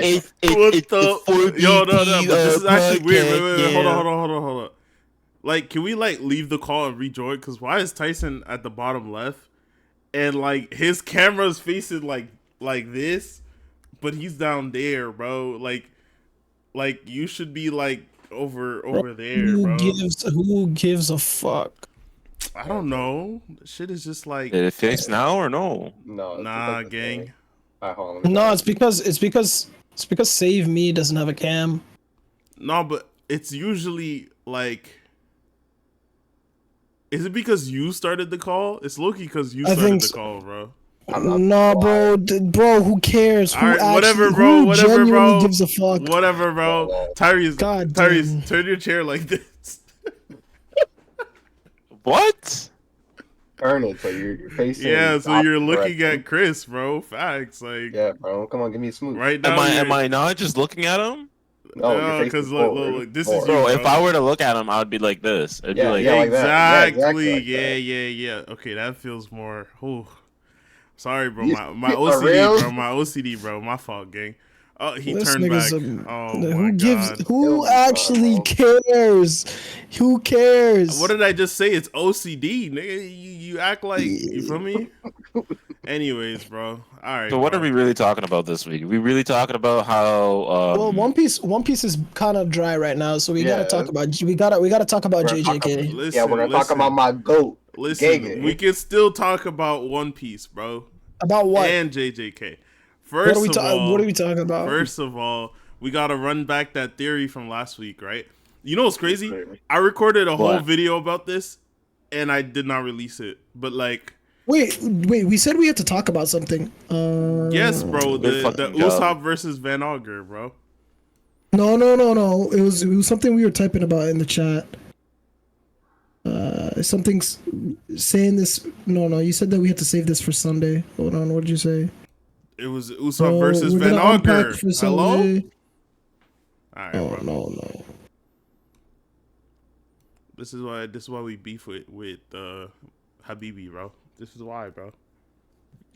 What It's the? for Yo, no, but this is actually weird. Wait, podcast, hold on, yeah. hold on. Like, can we like leave the call and rejoin? Because why is Tyson at the bottom left and like his camera's facing like this, but he's down there, bro? Like you should be like Bro, over there, bro. who gives a fuck? I don't know. Shit is just like Did it fix now or no? No, it's just nah, like the gang. thing. Alright, hold on. Let me No, try it's because Save Me doesn't have a cam. No, but it's usually like. Is it because you started the call? It's Loki because you I started think the so. call, bro. No, bro, bro, who cares? All right, whatever, bro. Who Whatever, genuinely bro. gives a fuck? Whatever, bro. Tyrese, God damn. Tyrese, turn your chair like this. What? Turn it so you're facing. Yeah, so you're opposite looking direction. at Chris, bro. Facts, like Yeah, bro. Come on, give me a smooth. right now. Am I not just looking at him? No, you're No, facing because forward. look, this is you, Bro, bro. if I were to look at him, I would be like this. It'd be like, yeah, like that. Yeah, Exactly. exactly like that. Yeah. Okay, that feels more. Ooh. Sorry, bro. You- My for OCD, real? bro. My OCD, bro. My fault, gang. Oh, he This turned nigga's back. a Oh who my gives god. It'll who be fine, actually bro. cares? Who cares? What did I just say? It's OCD, nigga. You act like you feel me. Anyways, bro. All right. so what bro. are we really talking about this week? Are we really talking about how? Well, One Piece is kind of dry right now, so we gotta Yeah. talk about We're gonna talk JJK. Listen, Yeah, we're gonna talk about my goat. Listen, Gege. we can still talk about One Piece, bro, About what? and JJK. What are we talking about? First of all, we gotta run back that theory from last week, right? You know what's crazy? I recorded a whole What? video about this, and I did not release it. But like, Wait, we said we had to talk about something. yes, bro, Good the fucking job. Usopp versus Van Augur, bro. No. It was something we were typing about in the chat. Something's saying this. No. You said that we had to save this for Sunday. Hold on. What did you say? It was Usopp versus Van gonna unpack Augur. for Hello? Sunday. All right, Oh bro. no. This is why we beef with Habibi, bro. This is why, bro.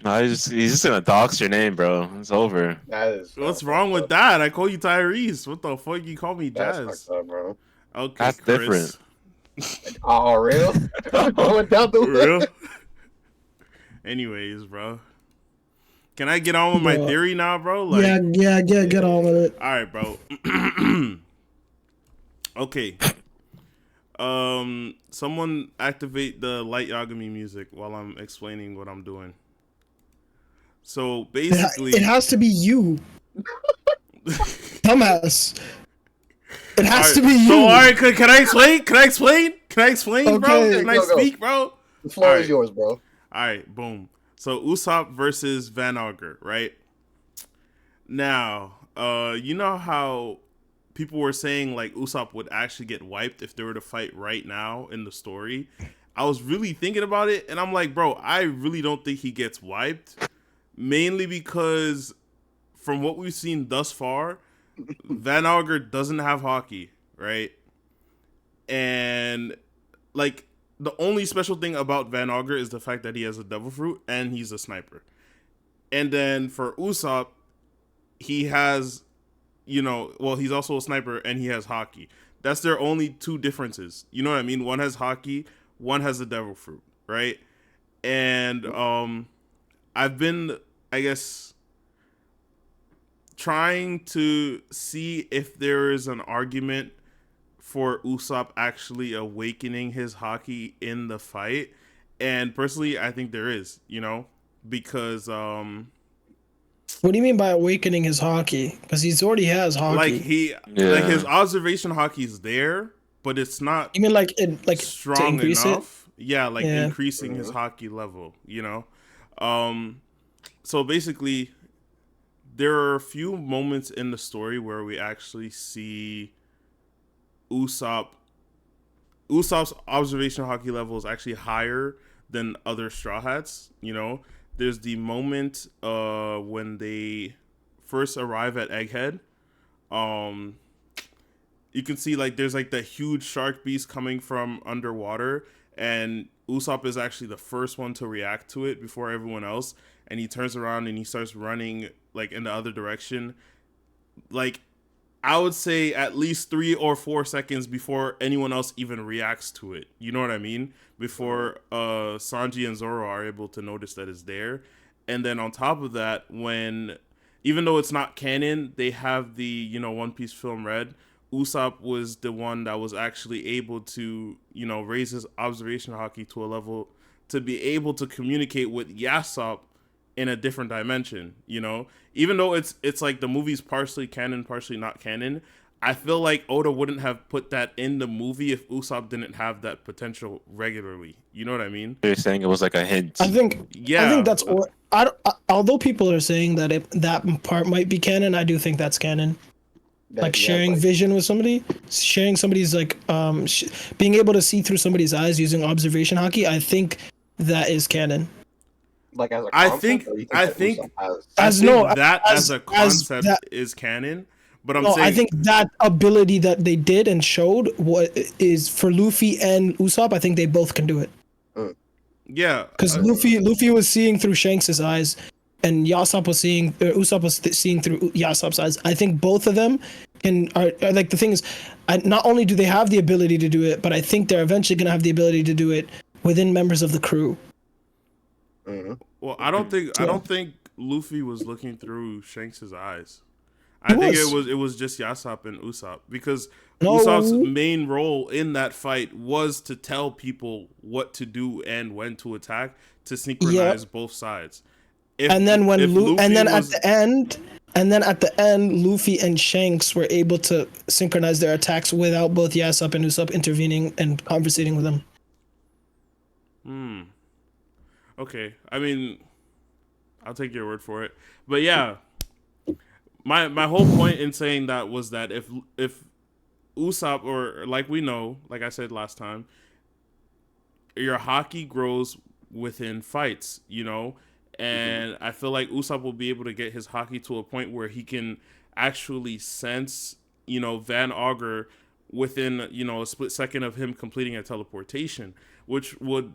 no, he's just gonna dox your name, bro. It's over. That is. What's wrong with that? I call you Tyrese. What the fuck you call me That's Jazz? fucked up, bro. Okay, That's Chris. different. Oh, real? Without the For real? Anyways, bro. Can I get on with my Bro. theory now, bro? Yeah, get on with it. All right, bro. Okay. Someone activate the light Yagami music while I'm explaining what I'm doing. So basically, It has to be you, dumbass. It has to be you. So, all right, can I explain? Can I explain, bro? Okay. Can I Go. speak, bro? The floor Alright. is yours, bro. All right, boom. So Usopp versus Van Augur, right? Now, you know how people were saying like Usopp would actually get wiped if they were to fight right now in the story? I was really thinking about it, and I'm like, bro, I really don't think he gets wiped, mainly because from what we've seen thus far, Van Augur doesn't have hockey, right? And like the only special thing about Van Augur is the fact that he has a devil fruit and he's a sniper. And then for Usopp, he has, he's also a sniper and he has hockey. That's their only two differences. You know what I mean? One has hockey, one has the devil fruit, right? And I've been, I guess, trying to see if there is an argument for Usopp actually awakening his hockey in the fight. And personally, I think there is, because What do you mean by awakening his hockey? Because he's already has hockey. like his observation hockey is there, but it's not You mean like to strong increase enough. Yeah, like Yeah. increasing his hockey level, So basically, there are a few moments in the story where we actually see Usopp's observation hockey level is actually higher than other Straw Hats. There's the moment when they first arrive at Egghead. You can see like there's like the huge shark beast coming from underwater, and Usopp is actually the first one to react to it before everyone else, and he turns around and he starts running like in the other direction. like I would say at least 3 or 4 seconds before anyone else even reacts to it. You know what I mean? Before Sanji and Zoro are able to notice that it's there. And then on top of that, when even though it's not canon, they have the, One Piece film Red. Usopp was the one that was actually able to, raise his observation hockey to a level to be able to communicate with Yasop in a different dimension, even though it's like the movie's partially canon, partially not canon. I feel like Oda wouldn't have put that in the movie if Usopp didn't have that potential regularly. You know what I mean? You're saying it was like a hint. I think Yeah. that's or although people are saying that that part might be canon, I do think that's canon. Like sharing vision with somebody, sharing somebody's like being able to see through somebody's eyes using observation hockey. I think that is canon. Like as a I concept, think or you I that think Usopp has- I As think no, that as a as concept that- is canon, but I'm No, saying I think that ability that they did and showed what is for Luffy and Usopp. I think they both can do it yeah, because Luffy was seeing through Shanks's eyes, and Usopp was seeing through Yasop's eyes. I think both of them are like the thing is, not only do they have the ability to do it, but I think they're eventually gonna have the ability to do it within members of the crew. Well, I don't think Luffy was looking through Shanks's eyes. He I think was. it was just Yasop and Usopp because No. Usopp's main role in that fight was to tell people what to do and when to attack to synchronize both sides. And then when was, at the end, Luffy and Shanks were able to synchronize their attacks without both Yasop and Usopp intervening and conversating with them. okay, I mean, I'll take your word for it. But yeah, my whole point in saying that was that if Usopp, or like we know, like I said last time, your hockey grows within fights, and I feel like Usopp will be able to get his hockey to a point where he can actually sense, Van Augur within, a split second of him completing a teleportation, which would,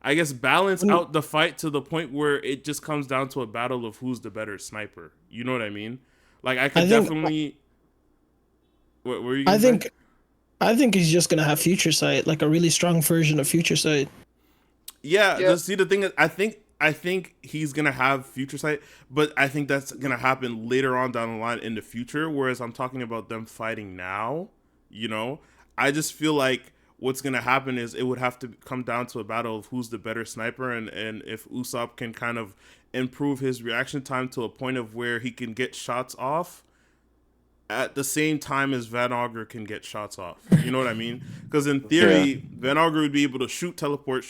I guess balance out the fight to the point where it just comes down to a battle of who's the better sniper. You know what I mean? Like I could definitely. What were you gonna say? I think he's just gonna have Future Sight, like a really strong version of Future Sight. Yeah. See, the thing is, I think he's gonna have Future Sight, but I think that's gonna happen later on down the line in the future. Whereas I'm talking about them fighting now. I just feel like what's gonna happen is it would have to come down to a battle of who's the better sniper, and if Usopp can kind of improve his reaction time to a point of where he can get shots off at the same time as Van Augur can get shots off. You know what I mean? Because in theory, Van Augur would be able to shoot, teleport,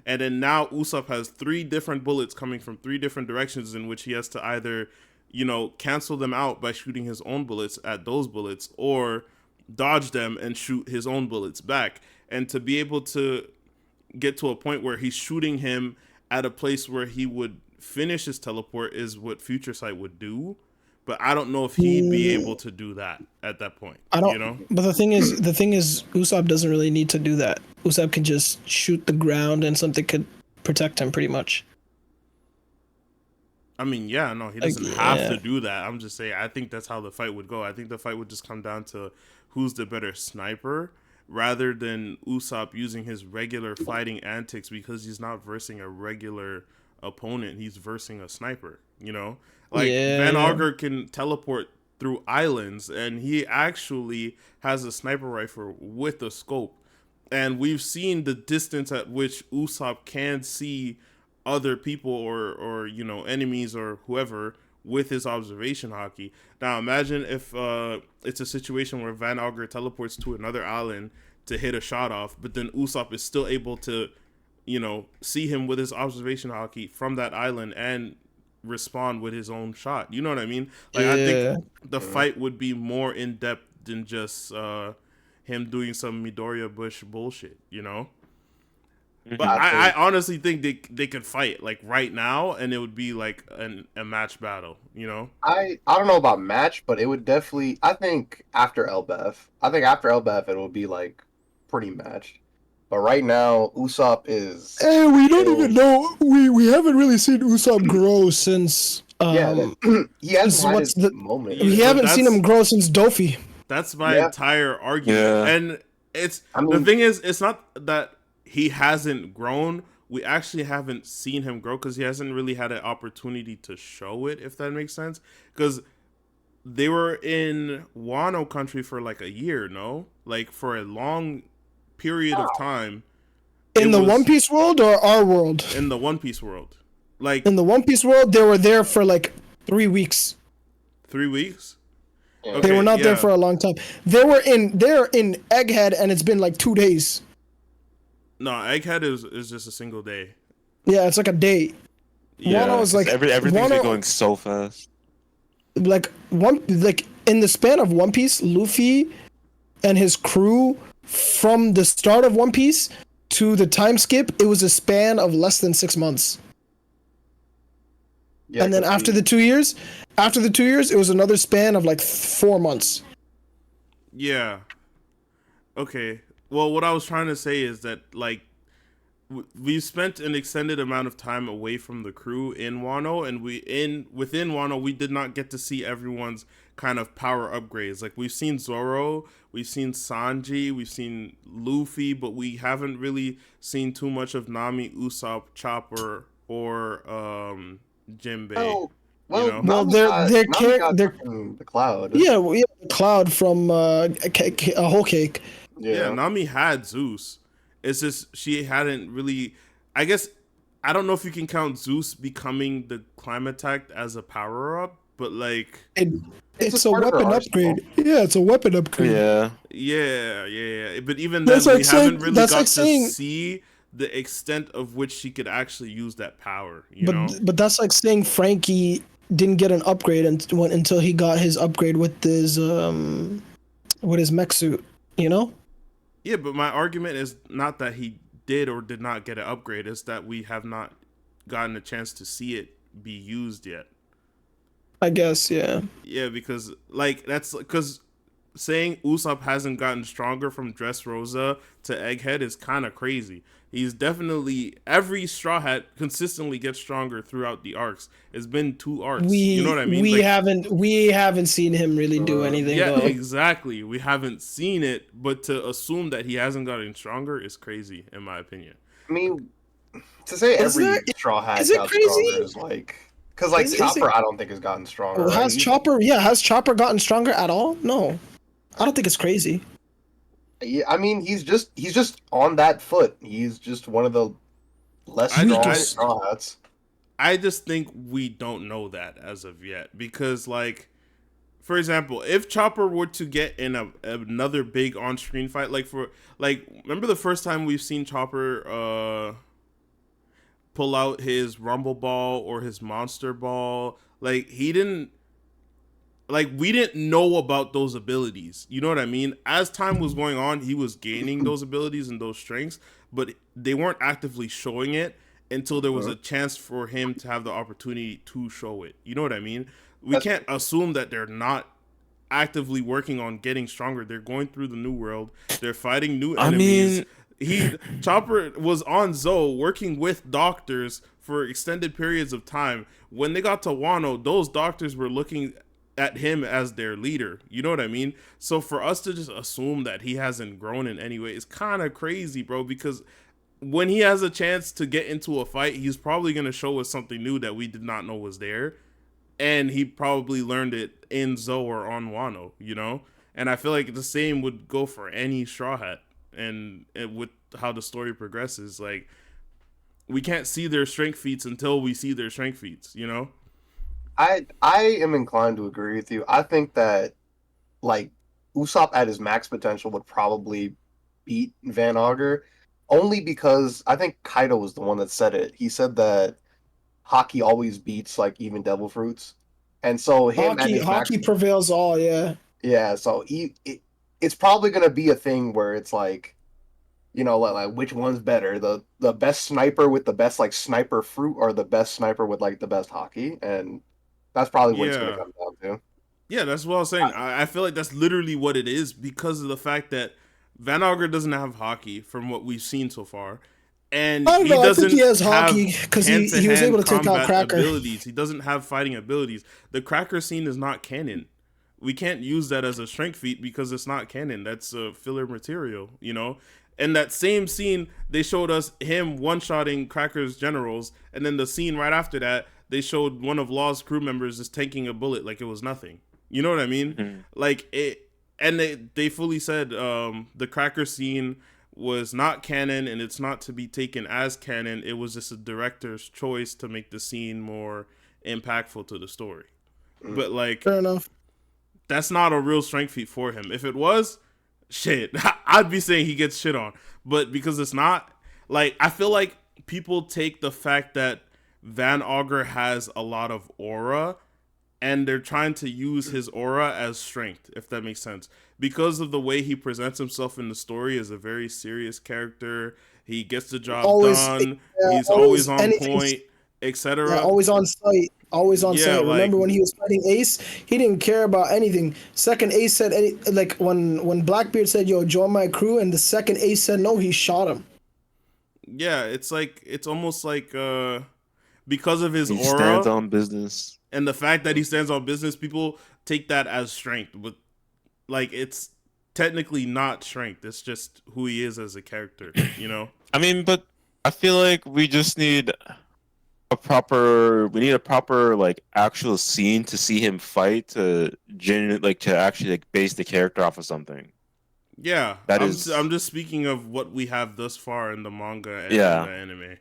and then now Usopp has 3 different bullets coming from 3 different directions in which he has to either, cancel them out by shooting his own bullets at those bullets, or dodge them and shoot his own bullets back. And to be able to get to a point where he's shooting him at a place where he would finish his teleport is what Future Sight would do. But I don't know if he'd be able to do that at that point. I don't. But the thing is, Usopp doesn't really need to do that. Usopp can just shoot the ground, and something could protect him pretty much. I mean, yeah, no, he doesn't have to do that. I'm just saying, I think that's how the fight would go. I think the fight would just come down to who's the better sniper, rather than Usopp using his regular fighting antics, because he's not versing a regular opponent. He's versing a sniper. Van Augur can teleport through islands, and he actually has a sniper rifle with a scope. And we've seen the distance at which Usopp can see other people or enemies or whoever with his observation hockey. Now imagine if it's a situation where Van Augur teleports to another island to hit a shot off, but then Usopp is still able to, see him with his observation hockey from that island and respond with his own shot. You know what I mean? Like, I think the fight would be more in depth than just him doing some Midoriya Bush bullshit. But I honestly think they could fight like right now, and it would be like a match battle. I don't know about match, but it would definitely. I think after Elbaf, it will be like pretty matched. But right now, Usopp is. Hey, we don't even know. We haven't really seen Usopp grow since Yeah, he hasn't had what's his the moment. Yeah, we but haven't seen him grow since Dofi. that's my Yeah, entire argument. Yeah. And it's I the mean, thing is, it's not that he hasn't grown. We actually haven't seen him grow because he hasn't really had an opportunity to show it, if that makes sense. Because they were in Wano country for like a year, no? Like for a long period of time. It In the One was Piece world or our world? in the One Piece world. Like In the One Piece world, they were there for like 3 weeks. 3 weeks? yeah. They were Okay, not there yeah. for a long time. They're in Egghead, and it's been like 2 days. No, Egghead is just a single day. Yeah, it's like a day. Wano Yeah. is Because like everything's been Wano, going so fast. like in the span of One Piece, Luffy and his crew from the start of One Piece to the time skip, it was a span of less than 6 months. Yeah, And then 'cause after the 2 years, it was another span of like 4 months. Yeah. Okay. Well, what I was trying to say is that like we spent an extended amount of time away from the crew in Wano, and within Wano we did not get to see everyone's kind of power upgrades. Like we've seen Zoro, we've seen Sanji, we've seen Luffy, but we haven't really seen too much of Nami, Usopp, Chopper, or Jinbei. well, You well, know? Well, Nami got they're fucking the cloud. yeah, well, yeah, Cloud from a whole cake. Yeah, Yeah, Nami had Zeus. It's just she hadn't really. I guess I don't know if you can count Zeus becoming the Climatect as a power up, but like, It, it's it's just a part of her weapon arsenal. upgrade. Yeah, it's a weapon upgrade. Yeah. yeah. But even That's then, we like saying haven't really that's got like to saying see the extent of which she could actually use that power. You but know? but that's like saying Frankie didn't get an upgrade until he got his upgrade with his mech suit, you know? Yeah, but my argument is not that he did or did not get an upgrade. It's that we have not gotten a chance to see it be used yet. I guess, yeah. Yeah, because like that's because saying Usopp hasn't gotten stronger from Dressrosa to Egghead is kind of crazy. He's definitely every Straw Hat consistently gets stronger throughout the arcs. It's been 2 arcs. You know We what I mean? we Like, haven't seen him really do anything yeah, though. exactly. We haven't seen it, but to assume that he hasn't gotten stronger is crazy, in my opinion. I mean, to say Is every there Straw is Hat it got stronger crazy? is like, because like Is it Chopper, I don't think has gotten stronger, right? has Chopper gotten stronger at all? No. I don't think it's crazy. Yeah, I mean, he's just on that foot. He's just one of the less I, strong I, Weakest. Straw Hats. I just think we don't know that as of yet because, like, for example, if Chopper were to get in another big on-screen fight, remember the first time we've seen Chopper pull out his Rumble Ball or his Monster Ball, like he didn't like we didn't know about those abilities. You know what I mean? As time was going on, he was gaining those abilities and those strengths, but they weren't actively showing it until there was a chance for him to have the opportunity to show it. You know what I mean? We That's can't assume that they're not actively working on getting stronger. They're going through the new world. They're fighting new I enemies. mean, Chopper was on Zoe working with doctors for extended periods of time. When they got to Wano, those doctors were looking at him as their leader. You know what I mean? So for us to just assume that he hasn't grown in any way is kind of crazy, bro, because when he has a chance to get into a fight, he's probably going to show us something new that we did not know was there. And he probably learned it in Zoe or on Wano, you know? And I feel like the same would go for any Straw Hat. And with how the story progresses, like, we can't see their strength feats until we see their strength feats, you know? I am inclined to agree with you. I think that like Usopp at his max potential would probably beat Van Augur, only because I think Kaido was the one that said it. He said that hockey always beats like even devil fruits, and so him at his max, Hockey prevails all, yeah. yeah. So it's probably gonna be a thing where it's like, like which one's better, the best sniper with the best like sniper fruit, or the best sniper with like the best hockey, and that's probably what it's gonna Yeah. come down to. Yeah, that's what I was saying. I feel like that's literally what it is because of the fact that Van Augur doesn't have hockey from what we've seen so far. and I don't he know. I think doesn't he has have hockey because he was hand-to-hand able to take out combat Cracker. abilities. He doesn't have fighting abilities. The Cracker scene is not canon. We can't use that as a strength feat because it's not canon. That's filler material, you know. And that same scene, they showed us him one-shotting Cracker's generals, and then the scene right after that, they showed one of Law's crew members just taking a bullet like it was nothing. You know what I mean? Mhm. Like it, and they fully said the Cracker scene was not canon, and it's not to be taken as canon. It was just a director's choice to make the scene more impactful to the story. But like, Fair enough. that's not a real strength feat for him. If it was, shit, I'd be saying he gets shit on. But because it's not, like, I feel like people take the fact that Van Augur has a lot of aura and they're trying to use his aura as strength, if that makes sense. Because of the way he presents himself in the story as a very serious character, he gets the job done, he's always on point, etc. Yeah, always on site. Always on Yeah, site. like- Remember when he was fighting Ace? He didn't care about anything. Second Ace said like when Blackbeard said, "Yo, join my crew," and the second Ace said no, he shot him. Yeah, it's like, it's almost like because of his He aura stands on business. and the fact that he stands on business, people take that as strength. But like, it's technically not strength. It's just who he is as a character, you know? I mean, but I feel like we just need a proper like actual scene to see him fight to to actually like base the character off of something. Yeah, That I'm, is- I'm just speaking of what we have thus far in the manga and Yeah. in the anime.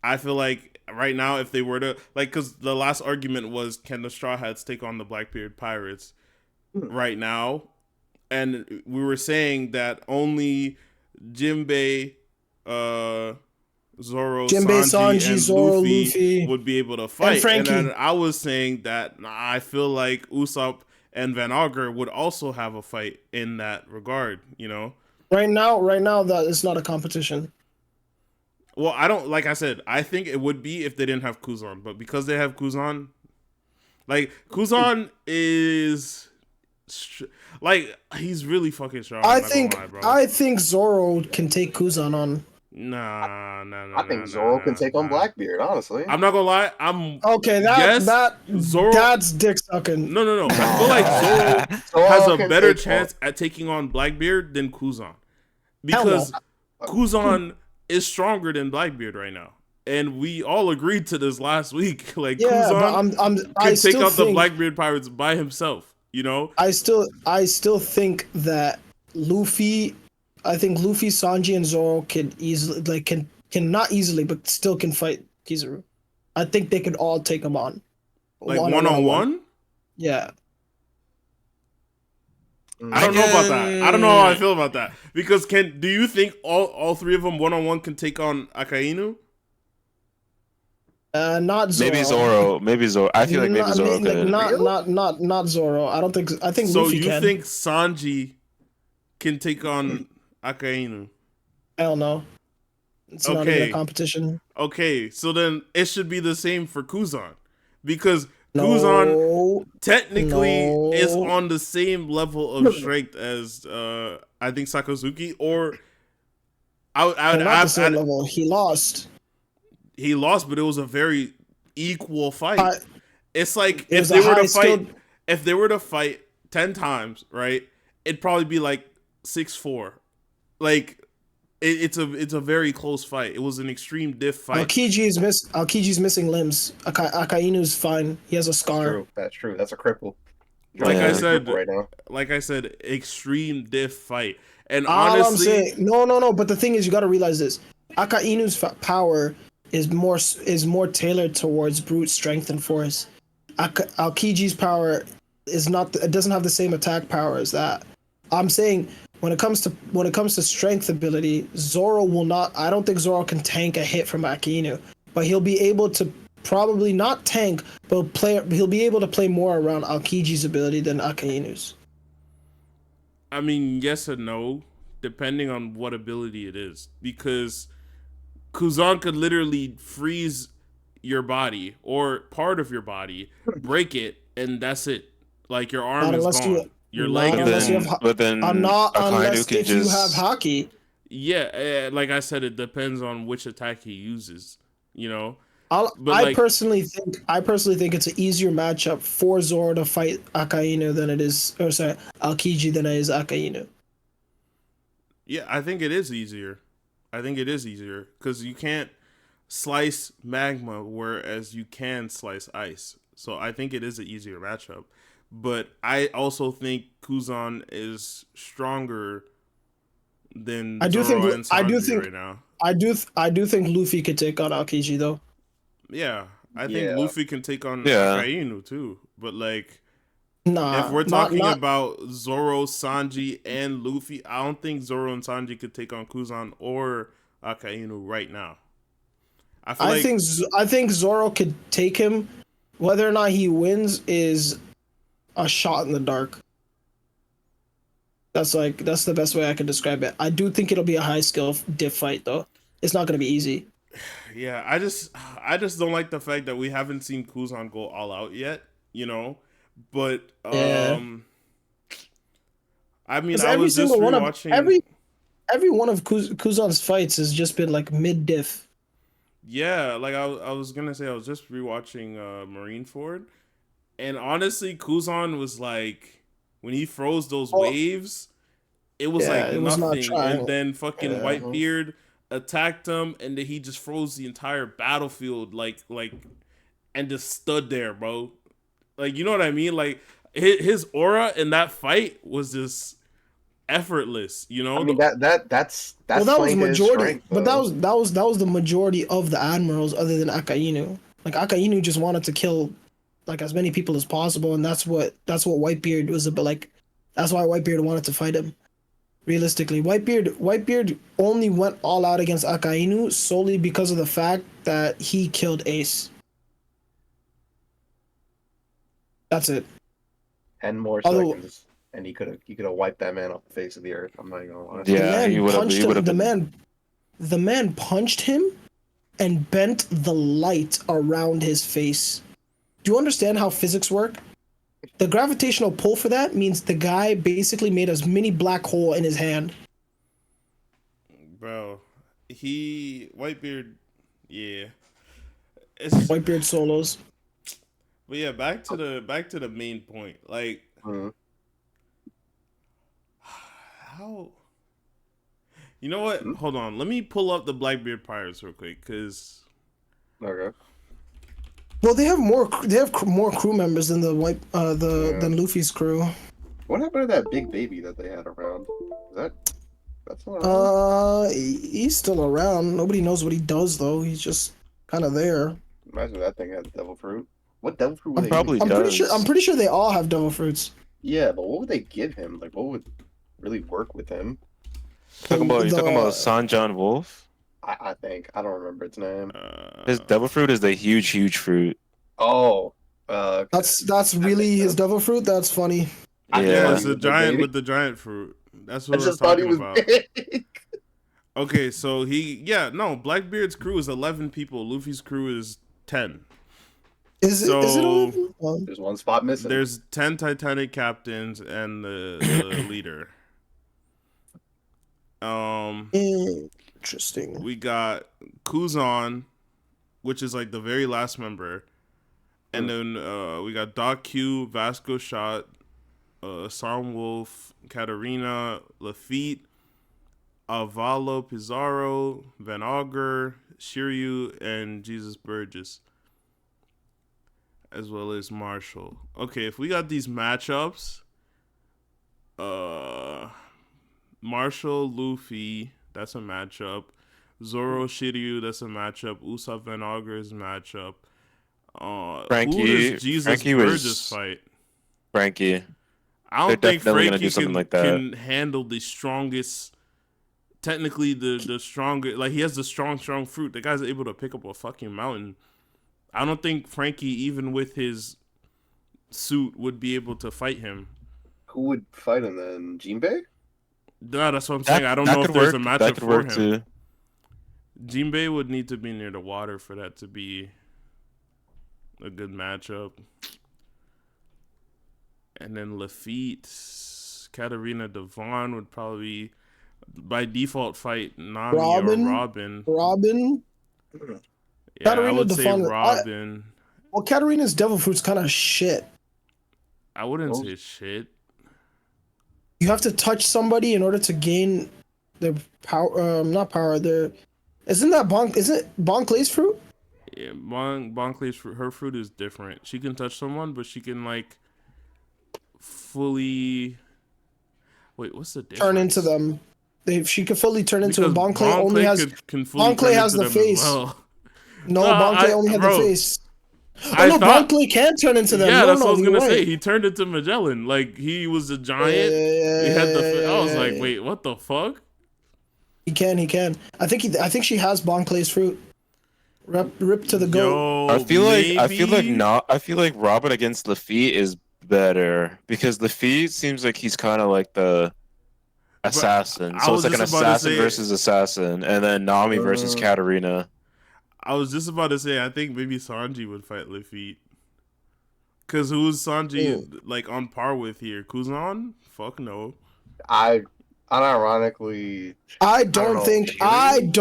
I feel like right now, if they were to, like, because the last argument was, can the Straw Hats take on the Blackbeard Pirates right now? And we were saying that only Jinbei, Zoro, Jinbei, Sanji, and Zoro, Luffy, Luffy, would be able to fight. Frankie. And then I was saying that I feel like Usopp and Van Augur would also have a fight in that regard, you know? Right now, that is not a competition. Well, I don't, like I said, I think it would be if they didn't have Kuzan, but because they have Kuzan, like, Kuzan is, like, he's really fucking strong. I'm not gonna lie, bro. I think Zoro can take Kuzan on. Nah. I think Zoro can take on Blackbeard, honestly. I'm not gonna lie. I'm Okay, Zoro. that's dick sucking. No. I feel like Zoro has a better chance at taking on Blackbeard than Kuzan, because Kuzan is stronger than Blackbeard right now, and we all agreed to this last week. Like, Yeah, Kuzan but I could take still out the think, Blackbeard Pirates by himself. You know? I still think that Luffy, Sanji, and Zoro can easily, like, can not easily, but still can fight Kizaru. I think they could all take him on. Like, one-on-one? Yeah. I don't know about that. I don't know how I feel about that. Because do you think all three of them one-on-one can take on Akainu? Not Zoro. Maybe Zoro. I feel like maybe Zoro could. Not Zoro. I think So Luffy you can. think Sanji can take on Akainu? Hell no. It's not even a competition. Okay, so then it should be the same for Kuzan. Because Kuzan technically is on the same level of strength as I think Sakazuki, or Not the same level. He lost. He lost, but it was a very equal fight. It's like it if was they a were to high fight, skilled- if they were to fight 10 times, right? It'd probably be like 6-4. Like it's a very close fight. It was an extreme diff fight. Aokiji's missing limbs. Akainu's fine. He has a scar. That's true. That's a cripple. Like I said, right now. extreme diff fight. And All honestly, I'm saying, no. But the thing is, you got to realize this: Akainu's power is more tailored towards brute strength and force. Aokiji's power is not. It doesn't have the same attack power as that. I'm saying when it comes to strength ability, Zoro will not. I don't think Zoro can tank a hit from Akainu, but he'll be able to probably not tank, but he'll be able to play more around Aokiji's ability than Akainu's. I mean, yes and no, depending on what ability it is. Because Kuzan could literally freeze your body or part of your body, break it, and that's it. Like, your arm is gone. Your leg is gone. But then Not unless Akainu can if you have just. hockey. Yeah, like I said, it depends on which attack he uses. You know, but I like, personally think it's an easier matchup for Zoro to fight Akainu than it is, or sorry, Aokiji than it is Akainu. yeah, I think it is easier. I think it is easier because you can't slice magma, whereas you can slice ice. So I think it is an easier matchup. But I also think Kuzan is stronger than I do think Zoro and I do Sanji think right now. I do think Luffy could take on Aokiji though. Yeah, I think Yeah. Luffy can take on Yeah. Akainu too. But like, if Nah, we're not talking not. about Zoro, Sanji, and Luffy, I don't think Zoro and Sanji could take on Kuzan or Akainu right now. I feel like I think Zoro could take him. Whether or not he wins is a shot in the dark. That's the best way I can describe it. I do think it'll be a high skill diff fight though. It's not gonna be easy. yeah, I just don't like the fact that we haven't seen Kuzan go all out yet, you know. But Yeah, I mean, because I was just rewatching. every one of Kuzan's fights has just been like mid diff. Yeah, like I was gonna say, I was just rewatching Marineford, and honestly, Kuzan was like when he froze those Oh, waves, it was yeah, like it was not nothing. And trying. then fucking Yeah. Whitebeard attacked him, and then he just froze the entire battlefield, and just stood there, bro. Like, you know what I mean? Like his aura in that fight was just effortless. You I know, mean that's Well, that was playing to his majority, strength but that though. was that was the majority of the admirals, other than Akainu. Like Akainu just wanted to kill like as many people as possible, and that's what Whitebeard was about. Like that's why Whitebeard wanted to fight him. Realistically, Whitebeard only went all out against Akainu solely because of the fact that he killed Ace. That's it. 10 more Although seconds, and he could have wiped that man off the face of the earth. I'm not even gonna lie. the Yeah, he man would have. punched He would him, have been. the man punched him and bent the light around his face. Do you understand how physics work? The gravitational pull for that means the guy basically made a mini black hole in his hand. bro. He Whitebeard, yeah. It's Whitebeard solos. but yeah, back to the main point. Like Mhm. how you know what? Mhm. Hold on. Let me pull up the Blackbeard Pirates real quick, cause Okay. Well, they have more crew members than the Yeah. than Luffy's crew. What happened to that big baby that they had around? Is that's still around? He's still around. Nobody knows what he does though. He's just kind of there. Imagine that thing had devil fruit. What devil fruit would I'm they even Probably give him? I'm does. pretty sure they all have devil fruits. Yeah, but what would they give him? Like, what would really work with him? You talking about The San John Wolf? I think I don't remember its name. His devil fruit is the huge fruit. Oh, that's that makes really his sense. devil fruit. That's funny. I just yeah, Yeah. thought it's he the was a big giant baby. with the giant fruit. That's I what I was just thought he talking was about. big. Okay, so no, Blackbeard's crew is 11 people. Luffy's crew is 10. Is it So 11? There's one spot missing. there's 10 Titanic captains and the leader. Um, Interesting. we got Kuzan, which is like the very last member, and then we got Doc Q, Vasco Shot, Sarm Wolf, Katarina, Lafitte, Avalo Pizarro, Van Augur, Shiryu, and Jesus Burgess, as well as Marshall. Okay, if we got these matchups, uh, Marshall, Luffy, that's a matchup. Zoro, Shiryu, that's a matchup. Usopp, Van Augur is a matchup. Who does Jesus Frankie Burgess was fight? Frankie. I They're don't think definitely gonna do Frankie something like that. can handle the strongest. Technically, the strongest. Like he has the strong fruit. The guy's able to pick up a fucking mountain. I don't think Frankie, even with his suit, would be able to fight him. Who would fight him then? Jinbei? No, that's what I'm saying. I don't That know if could there's a work. That matchup could for work him. too. Jinbei would need to be near the water for that to be a good matchup. And then Lafitte, Katarina Devon would probably be by default fight Nami Robin. or Robin. Robin. Yeah, I Katarina would say Defon- Robin. Well, Katarina's devil fruit's kind of shit. I wouldn't Oh. say shit. You have to touch somebody in order to gain their power. Not power. Their isn't that Bonk? Is it Bonclay's fruit? Yeah, Bonclay's fruit. Her fruit is different. She can touch someone, but she can like fully. Wait, what's the difference? Turn into them. She could fully turn into Because a Bonclay. Only has can fully Bonclay turn has into the them as face. well. No, No, Bonclay only had bro, the face. I no, thought, Bonclay can turn into them. Yeah, no, that's no, what I was you're gonna right. say. He turned into Magellan. Like he was a giant. Yeah, He had the. I was yeah, like, yeah. wait, what the fuck? He can. I think she has Bonclay's fruit. Rip to the goat. Yo, I feel maybe? not. I feel like Robin against Lafitte is better because Lafitte seems like he's kind of like the assassin. I So was it's like an just about to assassin say- versus assassin, and then Nami versus Katarina. I was just about to say. I think maybe Sanji would fight Lafitte. Cause who's Sanji like on par with here? Kuzan? Fuck no. Unironically, I don't don't know. think. Shuri? I'm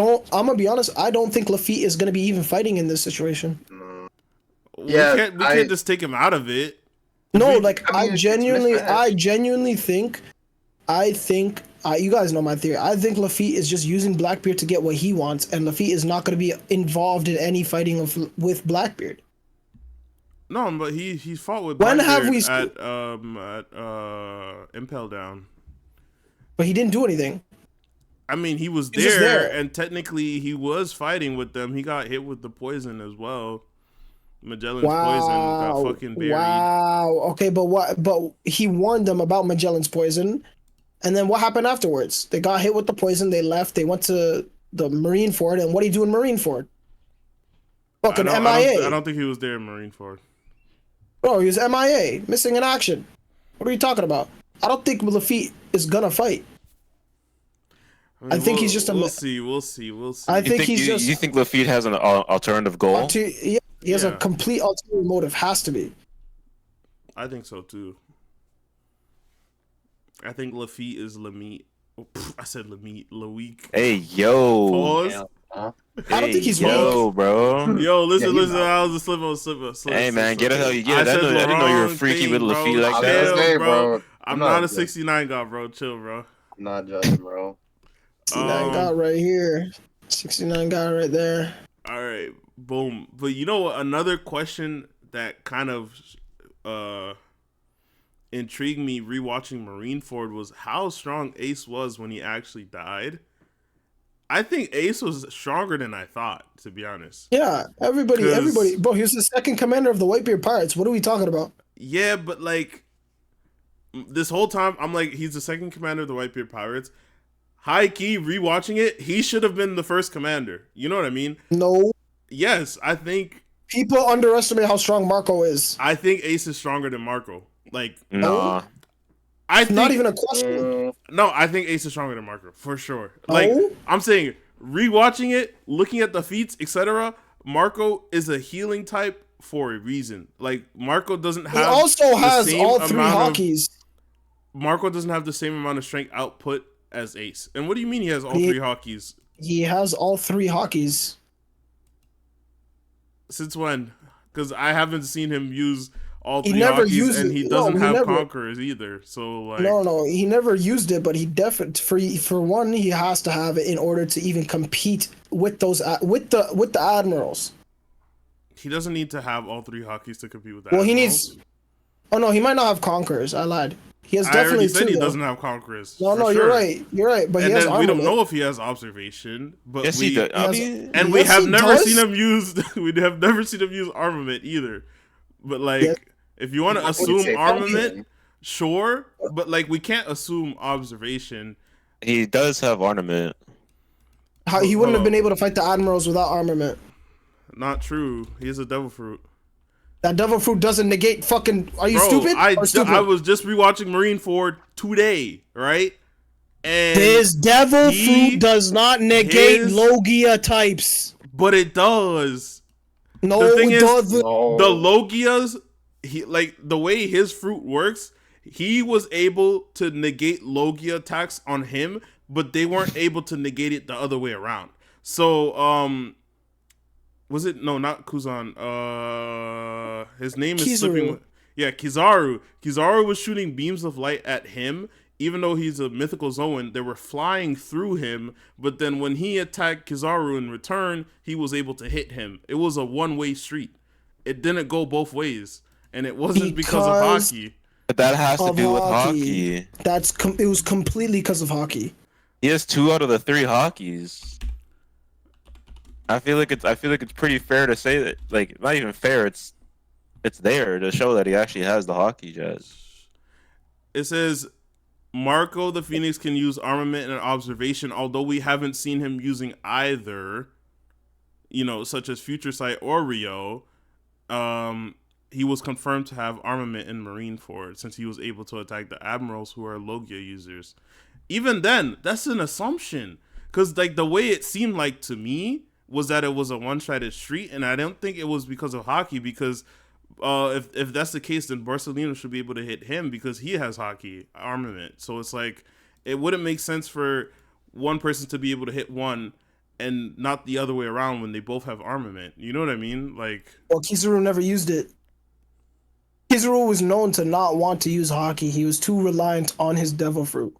gonna be honest. I don't think Lafitte is gonna be even fighting in this situation. Yeah, we can't just take him out of it. No, We- like I mean, I it's genuinely think. You guys know my theory. I think Lafitte is just using Blackbeard to get what he wants, and Lafitte is not going to be involved in any fighting with Blackbeard. No, but he fought with When Blackbeard have we at Impel Down. But he didn't do anything. I mean, he was He's just there, there. and technically he was fighting with them. He got hit with the poison as well. Magellan's poison got fucking buried. Wow. Okay, but what? But he warned them about Magellan's poison, and then what happened afterwards? They got hit with the poison. They left. They went to the Marineford, and what do you do in Marineford? Fucking MIA. I don't think he was there in Marineford. Bro, he was MIA, missing in action. What are you talking about? I don't think Lafitte is gonna fight. I think he's just a. We'll see. I think he's you, just. you think Lafitte has an alternative goal? Yeah, he has a Yeah. complete ulterior motive. Has to be. I think so too. I think Lafitte is Lamite. Oh, I said Lamite. Laweek. Hey yo, Pause. I don't think he's yo, bro. Yo, listen. he's I was a slip. Hey man, get it how you get I it. I said didn't know you were wrong freaky thing, with bro. Lafitte like I was that. gonna say, bro, I'm I'm not a not 69 god, bro. Chill, bro. I'm not judging, bro. 69 guy right here. 69 guy right there. All right, boom. But you know what? Another question that kind of intrigued me rewatching Marineford was how strong Ace was when he actually died. I think Ace was stronger than I thought, to be honest. Yeah, everybody. 'Cause- Bro, he was the second commander of the Whitebeard Pirates. What are we talking about? Yeah, but like this whole time, I'm like, he's the second commander of the Whitebeard Pirates. High key, rewatching it, he should have been the first commander. You know what I mean? No. Yes, I think People underestimate how strong Marco is. Ace is stronger than Marco. Like, Nah, I think Not even a question. no, I think Ace is stronger than Marco for sure. Like, No? I'm saying, rewatching it, looking at the feats, etc. Marco is a healing type for a reason. Like, Marco doesn't He have. also the has same all three amount of- hockeys. Marco doesn't have the same amount of strength output as Ace. And what do you mean he has all He- three hockeys? He has all three hockeys. Since when? Because I haven't seen him use all He three never hockeys, used and it. he No, doesn't he have never- conquerors either. So like, No, he never used it, but he definitely for one he has to have it in order to even compete with those with the admirals. he doesn't need to have all three hockeys to compete with that. Well, he needs. Oh no, he might not have conquerors. I lied. He has I already definitely said two. he though. doesn't have conquerors. No, for no, sure. you're right. You're right. But And he has then we armament. don't know if he has observation, but yes we he does. I has- mean, and we Yes, have he never does. seen him use. We have never seen him use armament either. But like, Yes. if you want to I wouldn't assume say armament, pumpkin. sure. But like, we can't assume observation. he does have ornament. How he wouldn't have Hold been on. able to fight the admirals without armament. Not true. He has a devil fruit. That devil fruit doesn't negate fucking. Are you Bro, stupid? I Or stupid? was just rewatching Marineford today, right? And His devil he- fruit does not negate his- Logia types. but it does. No, The thing it is- doesn't. No. The Logias, he like the way his fruit works, he was able to negate Logia attacks on him but they weren't able to negate it the other way around. So was it no not Kuzan? His name is Kizaru. slipping. Yeah, Kizaru. Kizaru was shooting beams of light at him. Even though he's a mythical Zoan, they were flying through him. But then when he attacked Kizaru in return, he was able to hit him. It was a one-way street. It didn't go both ways, and it wasn't because of Because hockey. But that has to of do with hockey. hockey. It was completely because of hockey. He has 2 out of the 3 hockeys. I feel like it's pretty fair to say that, like, not even fair. It's there to show that he actually has the hockey jet. It says Marco the Phoenix can use armament and observation, although we haven't seen him using either, such as Future Sight or Rio. He was confirmed to have armament in Marineford since he was able to attack the admirals who are Logia users. Even then, that's an assumption, because like the way it seemed like to me was that it was a one-sided street, and I don't think it was because of hockey, because if that's the case, then Barcelona should be able to hit him because he has hockey armament. So it's like it wouldn't make sense for one person to be able to hit one and not the other way around when they both have armament. You know what I mean? Like, Well, Kizaru never used it. Kizaru was known to not want to use hockey. He was too reliant on his devil fruit.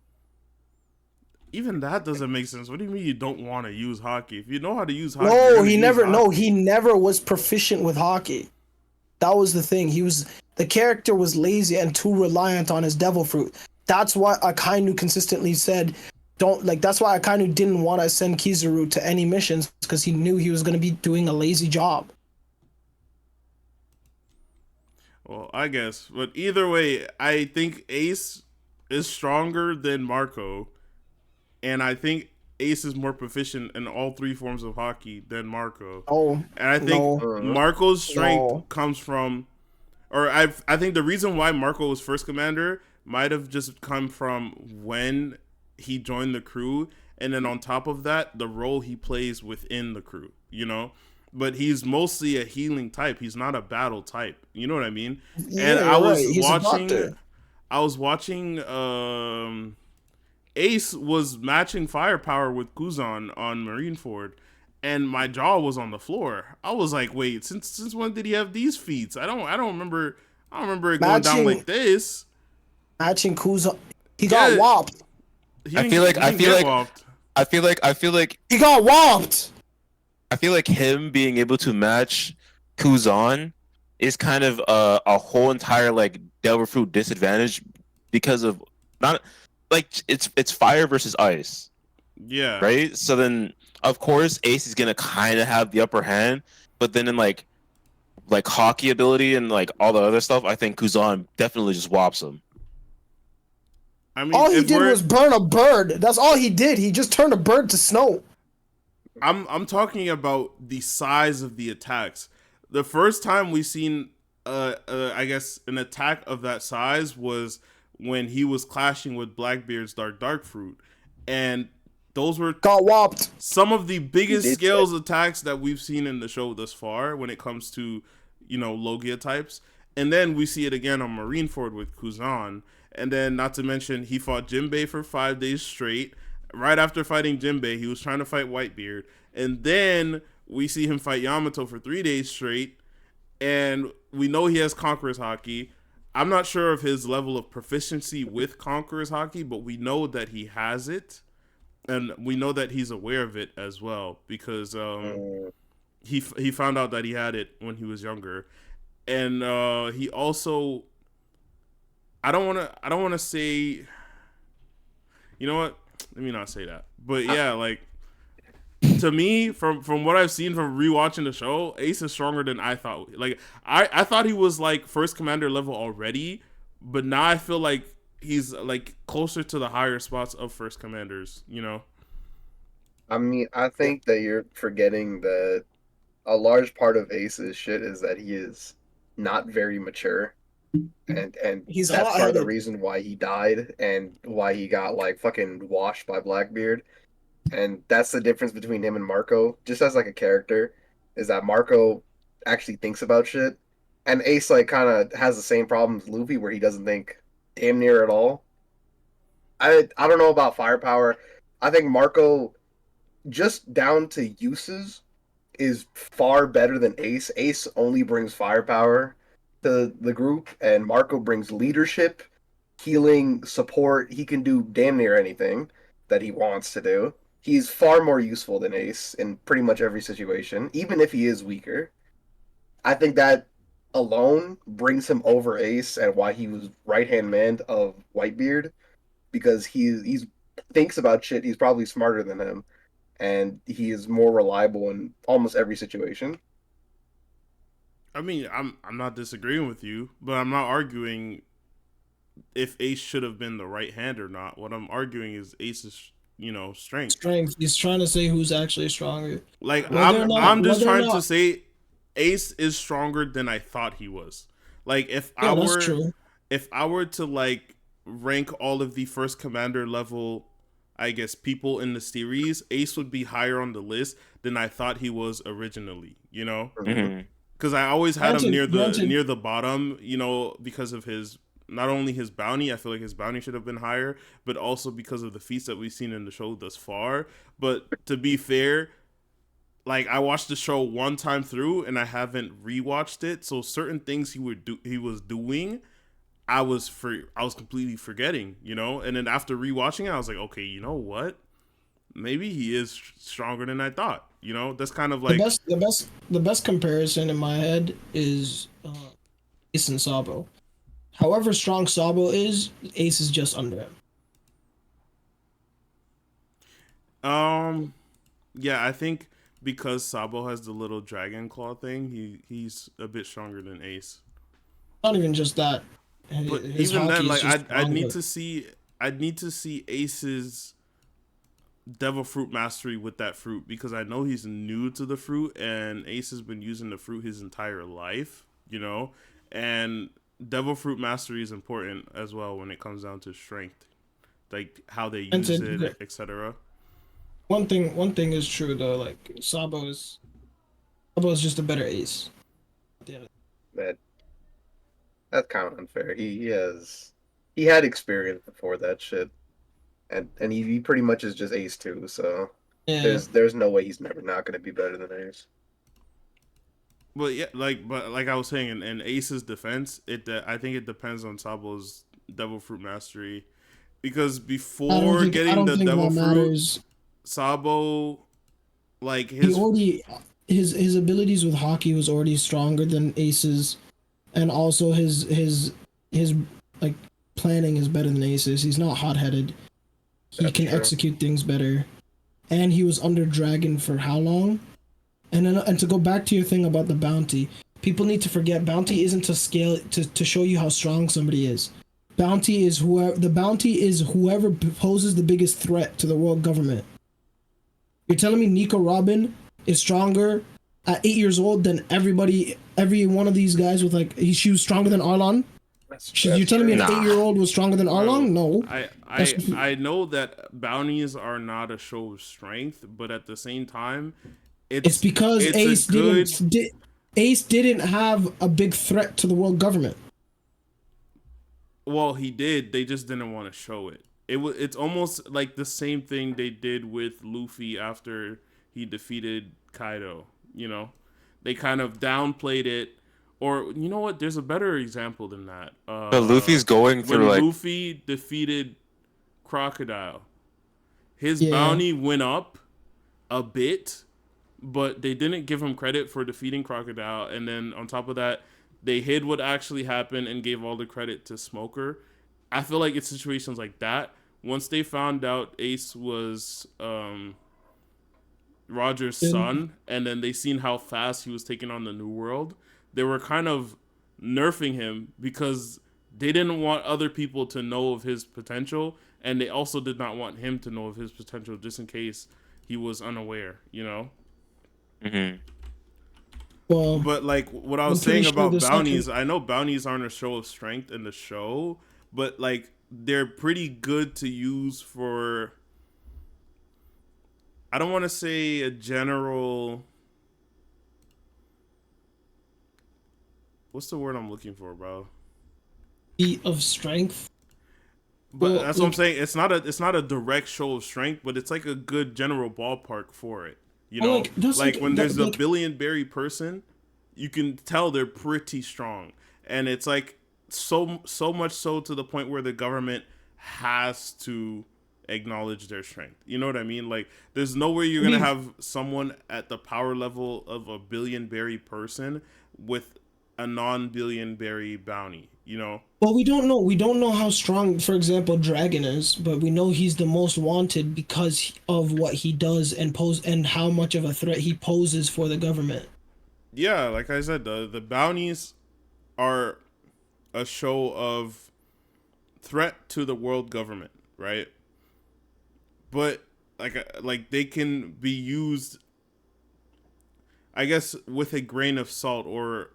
even that doesn't make sense. What do you mean you don't want to use hockey? If you know how to use hockey, No, you're gonna he use never. hockey. No, he never was proficient with hockey. That was the thing. The character was lazy and too reliant on his devil fruit. That's why Akainu consistently said, "Don't like." That's why Akainu didn't want to send Kizaru to any missions because he knew he was going to be doing a lazy job. Well, I guess, but either way, I think Ace is stronger than Marco, and I think Ace is more proficient in all 3 forms of hockey than Marco. Oh, And I think no, Marco's strength no. comes from, or I think the reason why Marco was first commander might have just come from when he joined the crew, and then on top of that, the role he plays within the crew, But he's mostly a healing type. He's not a battle type. You know what I mean? Yeah, And I you're was right. He's a doctor. watching Ace was matching firepower with Kuzan on Marineford, and my jaw was on the floor. I was like, "Wait, since when did he have these feats? I don't remember. I don't remember it going down Matching- like this." Matching Kuzan, he got Yeah. whopped. He didn't get whopped. I feel like He got whopped. him being able to match Kuzan is kind of a whole entire like devil fruit disadvantage because of not like it's fire versus ice, Yeah. right? So then of course Ace is gonna kind of have the upper hand, but then in like hockey ability and like all the other stuff, I think Kuzan definitely just whops him. I mean, All he if did we're- was burn a bird. That's all he did. He just turned a bird to snow. I'm talking about the size of the attacks. The first time we seen I guess an attack of that size was when he was clashing with Blackbeard's Dark Fruit, and those were Got whopped. some of the biggest He did scales attacks that we've seen in the show thus far when it comes to Logia types. And then we see it again on Marineford with Kuzan, and then not to mention he fought Jinbei for 5 days straight. Right after fighting Jinbei, he was trying to fight Whitebeard, and then we see him fight Yamato for 3 days straight, and we know he has Conqueror's Haki. I'm not sure of his level of proficiency with Conqueror's Haki, but we know that he has it, and we know that he's aware of it as well because he found out that he had it when he was younger, and he also I don't want to say, you know what? Let me not say that. But yeah, like to me, from what I've seen from rewatching the show, Ace is stronger than I thought. Like I thought he was like first commander level already, but now I feel like he's like closer to the higher spots of first commanders. I mean, I think that you're forgetting that a large part of Ace's shit is that he is not very mature. And He's that's part of the hot-headed. reason why he died and why he got like fucking washed by Blackbeard. And that's the difference between him and Marco, just as like a character, is that Marco actually thinks about shit. And Ace like kind of has the same problem as Luffy where he doesn't think damn near at all. I don't know about firepower. I think Marco, just down to uses, is far better than Ace. Ace only brings firepower to the group, and Marco brings leadership, healing, support. He can do damn near anything that he wants to do. He's far more useful than Ace in pretty much every situation, even if he is weaker. I think that alone brings him over Ace and why he was right hand man of Whitebeard, because he's thinks about shit. He's probably smarter than him, and he is more reliable in almost every situation. I mean, I'm not disagreeing with you, but I'm not arguing if Ace should have been the right hand or not. What I'm arguing is Ace's, strength. Strength. He's trying to say who's actually stronger. Like Whether or not, I'm just whether or trying to not, say Ace is stronger than I thought he was. Like yeah, that's true. if I were to like rank all of the first commander level, I guess, people in the series, Ace would be higher on the list than I thought he was originally, Hmm. Cuz I always had him Granted, near the bottom, because of his not only his bounty, I feel like his bounty should have been higher, but also because of the feats that we've seen in the show thus far. But to be fair, like I watched the show one time through and I haven't rewatched it. So certain things he was doing, I was completely forgetting, And then after rewatching it, I was like, okay, you know what? Maybe he is stronger than I thought. That's kind of like the best comparison in my head is Ace and Sabo. However strong Sabo is, Ace is just under him. um yeah, I think because Sabo has the little dragon claw thing, he's a bit stronger than Ace. Not even just that. But His even then, hockey is like just stronger. I'd need to see Ace's devil fruit mastery with that fruit because I know he's new to the fruit and Ace has been using the fruit his entire life, and devil fruit mastery is important as well when it comes down to strength, like how they use Granted, it, etc. one thing is true though. Like Sabo is just a better Ace. Yeah. That that's kind of unfair. He had experience before that shit, and he pretty much is just Ace too. So Yeah. there's no way he's never not going to be better than Ace. But like I was saying, in Ace's defense, I think it depends on Sabo's devil fruit mastery because before I getting don't the think devil that fruit, matters. Sabo, like He his already his abilities with hockey was already stronger than Ace's, and also his like planning is better than Ace's. He's not hot headed. He That's can true. execute things better, and he was under Dragon for how long? And to go back to your thing about the bounty, people need to forget bounty isn't to scale to show you how strong somebody is. The bounty is whoever poses the biggest threat to the world government. You're telling me Nico Robin is stronger at 8 years old than every one of these guys with she was stronger than Arlon? You're That's telling me true. an Nah. 8-year-old was stronger than bro. Arlong? No. That's I know that bounties are not a show of strength, but at the same time, it's because it's a good. Ace didn't have a big threat to the world government. Well, he did. They just didn't want to show it. It's almost like the same thing they did with Luffy after he defeated Kaido. They kind of downplayed it. Or you know what? There's a better example than that. But Luffy's going through When like Luffy defeated Crocodile, his Yeah. bounty went up a bit, but they didn't give him credit for defeating Crocodile. And then on top of that, they hid what actually happened and gave all the credit to Smoker. I feel like it's situations like that. Once they found out Ace was Roger's And son, and then they seen how fast he was taking on the New World, they were kind of nerfing him because they didn't want other people to know of his potential, and they also did not want him to know of his potential just in case he was unaware. mhm. well, But like what I I'm was pretty saying sure about the second bounties, I know bounties aren't a show of strength in the show, but like they're pretty good to use for, I don't want to say a general, what's the word I'm looking for, bro? feat of strength. But Well, that's what I'm saying. It's not a direct show of strength, but it's like a good general ballpark for it. You well, know, like that's like when there's a like billion berry person, you can tell they're pretty strong, and it's like so much so to the point where the government has to acknowledge their strength. You know what I mean? Like there's nowhere you're I gonna mean, have someone at the power level of a billion berry person with a non-billion berry bounty. You know? well, we don't know. We don't know how strong, for example, Dragon is, but we know he's the most wanted because of what he does and how much of a threat he poses for the government. Yeah, like I said, the bounties are a show of threat to the world government, right? But like they can be used, I guess, with a grain of salt or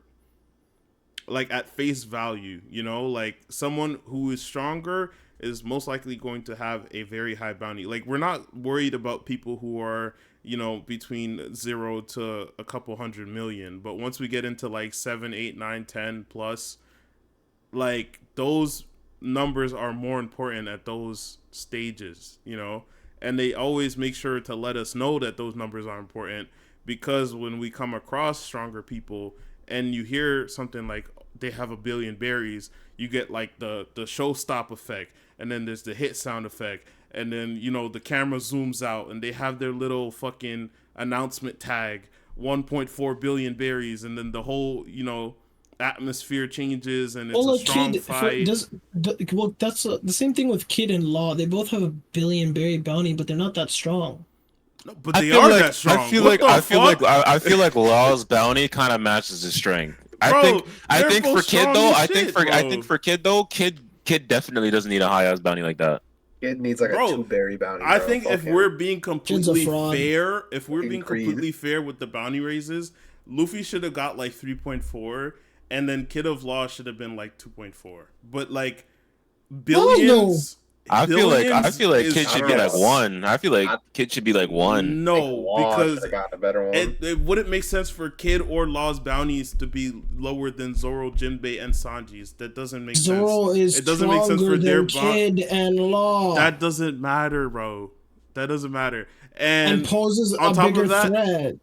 like at face value, you know, like someone who is stronger is most likely going to have a very high bounty. Like we're not worried about people who are, you know, between 0 to a couple 100 million, but once we get into like 7, 8, 9, 10 plus, like those numbers are more important at those stages, you know, and they always make sure to let us know that those numbers are important, because when we come across stronger people and you hear something like they have a billion berries, you get like the show stop effect, and then there's the hit sound effect, and then, you know, the camera zooms out and they have their little fucking announcement tag, 1.4 billion berries, and then the whole, you know, atmosphere changes and it's Well, a a strong kid fight. well, that's the same thing with Kid and Law. They both have a billion berry bounty, but they're not that strong. No, but I they feel are like that strong. What the fuck? I feel like Law's bounty kind of matches his strength. Bro, I they're think both for Kid strong though, as shit, I think for Kid though, Kid definitely doesn't need a high ass bounty like that. Kid needs like a bro. 2 berry bounty, I bro. think Fuck if him. we're being Kid's a completely fraud. fair, if we're Fucking being Creed. completely fair with the bounty raises, Luffy should have got like 3.4, and then Kid of Law should have been like 2.4. But like billions, I feel like is Kid I should don't be know. like 1. I feel like I Kid should be like 1. no, Law because should've got a better one. it wouldn't make sense for Kid or Law's bounties to be lower than Zoro, Jinbei, and Sanji's. That doesn't make Zoro sense. is It doesn't make sense stronger for their than Kid and Law, That doesn't matter, bro. That doesn't matter. and And poses on a top bigger of that, threat.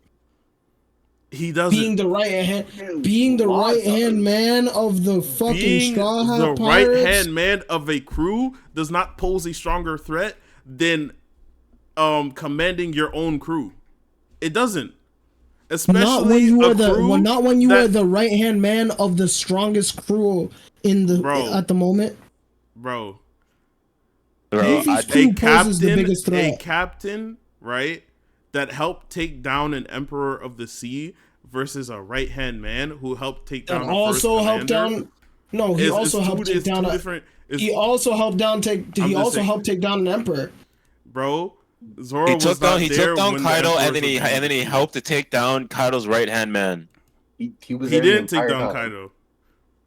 he Being doesn't. the right hand, Dude, being the Law right hand does. man of the fucking Being Straw the Hat right Pirates. hand man of a crew does not pose a stronger threat than commanding your own crew. It doesn't. Especially Not when you a are the crew not when you that- are the right hand man of the strongest crew in the Bro. at the moment. bro. Bro, Luffy's I, crew poses the biggest A threat. captain, right, that helped take down an emperor of the sea versus a right hand man who helped take down And a also first helped commander down. No, he also helped take down. He also helped down take. He just also saying. helped take down an emperor. Bro, Zoro he was took not down there when the Kaido, emperors and then were he being helped to take down Kaido's right hand man. He was He there the didn't take entire down time. Kaido.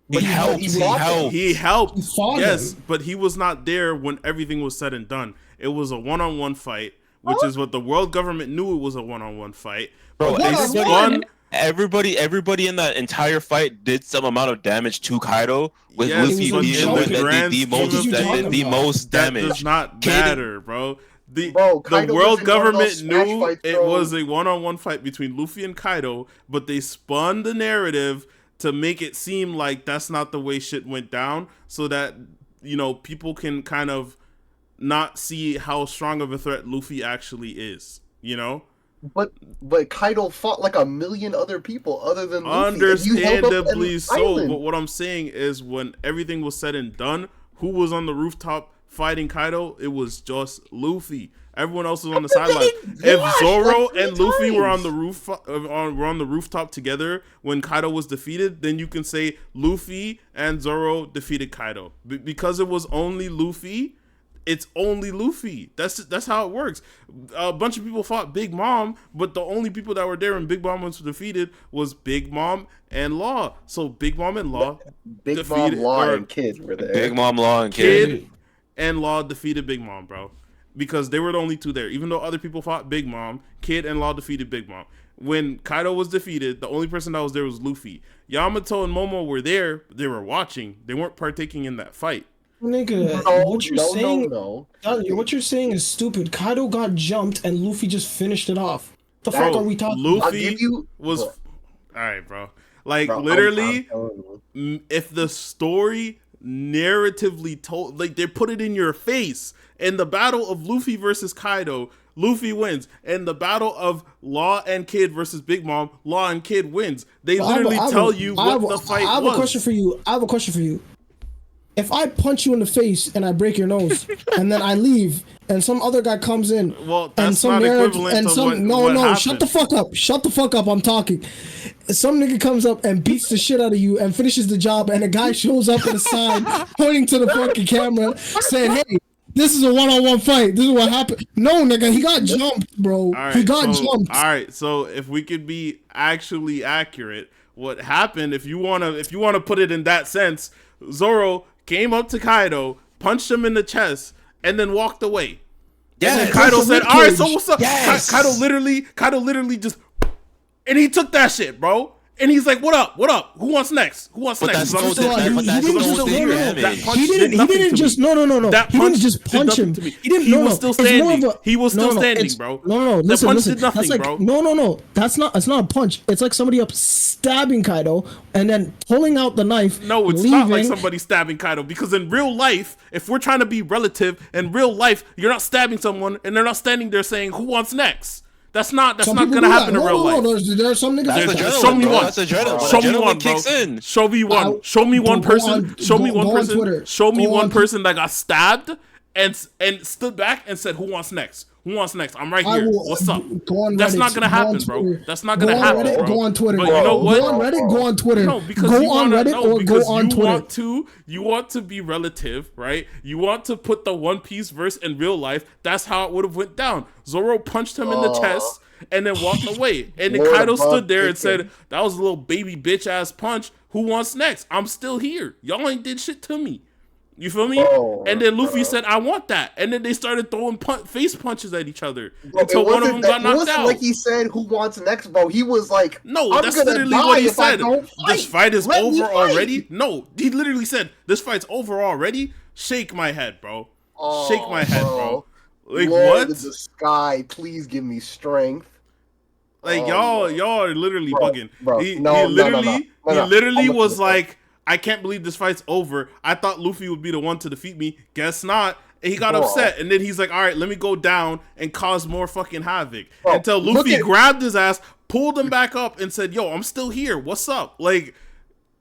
He helped. He helped. He fought Yes, him. but he was not there when everything was said and done. It was a one-on-one fight, which is what the world government knew. It was a one-on-one fight. Bro, But they spun. everybody in that entire fight did some amount of damage to Kaido, with Yes, Luffy but being in the, the grand the, the scheme most of the, things, the most That damage. does not Kid- matter, bro. The Kaido world was in one of those government smash knew fights, it bro. was a one-on-one fight between Luffy and Kaido, but they spun the narrative to make it seem like that's not the way shit went down, so that, you know, people can kind of not see how strong of a threat Luffy actually is, you know? But Kaido fought like a million other people other than Luffy. and you held up Understandably an so, island. but what I'm saying is when everything was said and done, who was on the rooftop fighting Kaido? It was just Luffy. Everyone else was on the sideline. If washed Zoro like 3 and Luffy were on times. the were on the rooftop together when Kaido was defeated, then you can say Luffy and Zoro defeated Kaido. Because it was only Luffy, it's only Luffy. That's how it works. A bunch of people fought Big Mom, but the only people that were there when Big Mom was defeated was Big Mom and Law. So Big Mom and Law Big Mom, defeated, Law, or and Kid were there. Big Mom, Law, and Kid. Kid and Law defeated Big Mom, bro. Because they were the only two there. Even though other people fought Big Mom, Kid and Law defeated Big Mom. When Kaido was defeated, the only person that was there was Luffy. Yamato and Momo were there. They were watching. They weren't partaking in that fight. Nigga, No, what you're no, saying, no. what you're saying is stupid. Kaido got jumped and Luffy just finished it off. The Bro, fuck are we talking I'll about? give Luffy you, was bro, all right, bro. Like bro, literally, I'm telling you. if the story narratively told, like they put it in your face, in the battle of Luffy versus Kaido, Luffy wins. In the battle of Law and Kid versus Big Mom, Law and Kid wins. They literally tell you what the fight was. I have a question for you. I have a question for you. If I punch you in the face and I break your nose, and then I leave, and some other guy comes in, Well, and that's some not narrative, equivalent and to some what no, happened. shut the fuck up, shut the fuck up. I'm talking. Some nigga comes up and beats the shit out of you and finishes the job, and a guy shows up in the side pointing to the fucking camera, saying, "Hey, this is a one-on-one fight. This is what happened." No, nigga, he got jumped, bro. He got jumped. All right, so if we could be actually accurate, what happened? If you wanna put it in that sense, Zoro came up to Kaido, punched him in the chest, and then walked away. Yes. And then Kaido said, "All right, so what's up?" Yes. Kaido literally just, and he took that shit, bro. And he's like, "What up? What up? Who wants next? Who wants But next?" that's no That punch He did didn't nothing to just me. no. That He didn't punch just did punch nothing him. to me. He didn't. He No, was no. still It's more standing. of a, He was still no, standing, it's, bro. No. The Listen, punch listen. did nothing, That's like bro. no. That's not. It's not a punch. It's like somebody up stabbing Kaido and then pulling out the knife. No, it's leaving. not like somebody stabbing Kaido, because in real life, if we're trying to be relative, in real life, you're not stabbing someone and they're not standing there saying, "Who wants next?" That's not gonna happen in real life. There's some niggas. That's that- adrenaline, Show me bro. one. That's adrenaline. Show me Adrenaline one, bro. kicks in. Show me one. Show me one person. Show me one person. Show me one person that got stabbed and stood back and said, "Who wants next? Who wants next? I'm right here. What's up?" That's not gonna happen, bro. That's not gonna happen, bro. Go on Twitter. But you know what? Go on Reddit. Go on Twitter. No, because go you on wanna, Reddit no, or because go on you Twitter. you want to be relative, right? You want to put the One Piece verse in real life. That's how it would have went down. Zoro punched him in the chest and then walked away. And then Lord Kaido above stood there and chicken. said, "That was a little baby bitch ass punch. Who wants next? I'm still here. Y'all ain't did shit to me." You feel me? Oh, and then Luffy said, "I want that." And then they started throwing face punches at each other Bro, until one of them got it knocked wasn't out. like he said, "Who wants next, bro?" He was like, No, I'm that's gonna literally die what he if I said. don't This fight is Let me over fight." already. No, he literally said, "This fight's over already." Shake my head, bro. Shake my head, bro. Like Lord what? of the sky, please give me strength. Like Oh, y'all are literally Bro, bugging. bro, He no, literally no. he literally I'm was looking at like, "I can't believe this fight's over. I thought Luffy would be the one to defeat me. Guess not." And he got Bro. upset, and then he's like, "All right, let me go down and cause more fucking havoc." Bro, Until look Luffy at- grabbed his ass, pulled him back up, and said, "Yo, I'm still here. What's up?" Like,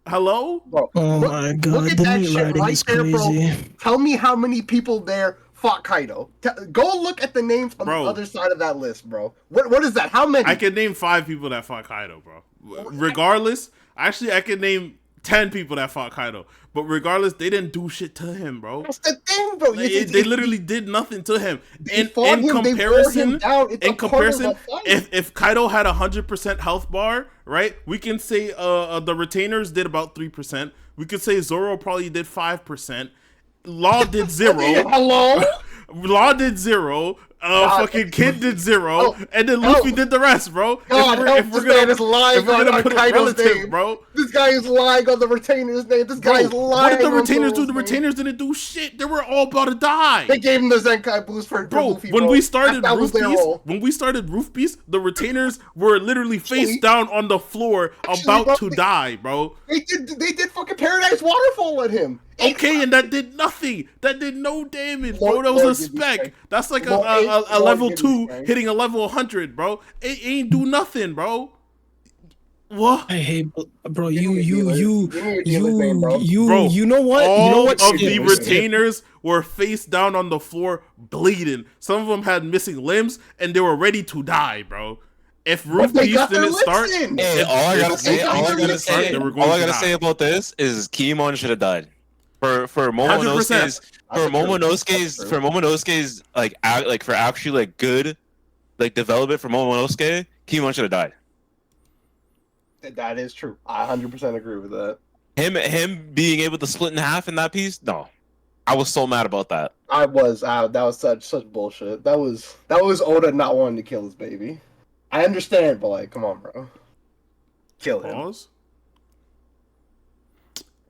hello? Bro, Oh look, my look god, at the that meat shit writing right is there, bro. crazy. Tell me how many people there fought Kaido. Go look at the names on Bro. the other side of that list, bro. What is that? How many? I can name 5 people that fought Kaido, bro. Regardless, actually, I can name 10 people that fought Kaido. But regardless, they didn't do shit to him, bro. That's the thing, bro. They literally did nothing to him. They In fought him, they wore him comparison, down. It's a part of the fight. if Kaido had 100% health bar, right? We can say the retainers did about 3%. We could say Zoro probably did 5%. Law did 0. Hello? Law did 0. Fucking Kid did 0, Oh, and then oh. Luffy did the rest, bro. God, this man is lying on put it Kaido's relative, name. bro. This guy is lying on the retainer's name. This guy is Bro, lying. what did the on retainers do? Zoro's The name. retainers didn't do shit. They were all about to die. They gave him the Zenkai boost for Bro, Luffy, when bro. we started that was Roof their Beast, role. the retainers were literally face down on the floor, about bro, to die, bro. They did fucking Paradise Waterfall at him. Okay, and that did nothing. That did no damage, bro. Lord- That was Lord a give me spec. strength. That's like Lord- a Lord level give me 2 strength. hitting a level 100, bro. It ain't do nothing, bro. What? I hate, bro. Give me your dealer's name, bro. Bro, You know what? All You know what? of the Skip. retainers were face down on the floor, bleeding. Some of them had missing limbs, and they were ready to die, bro. If Roof they Beast got their didn't lips start, in. Hey, all I gotta say they were going to die. about this is Kimon should have died. For 100%. Momonosuke's like for actually like good like development for Momonosuke, Kimon should have died. That is true. I 100% agree with that. Him being able to split in half in that piece, no. I was so mad about that. I was that was such bullshit. That was Oda not wanting to kill his baby. I understand, but like, come on, bro. Kill him. Pause.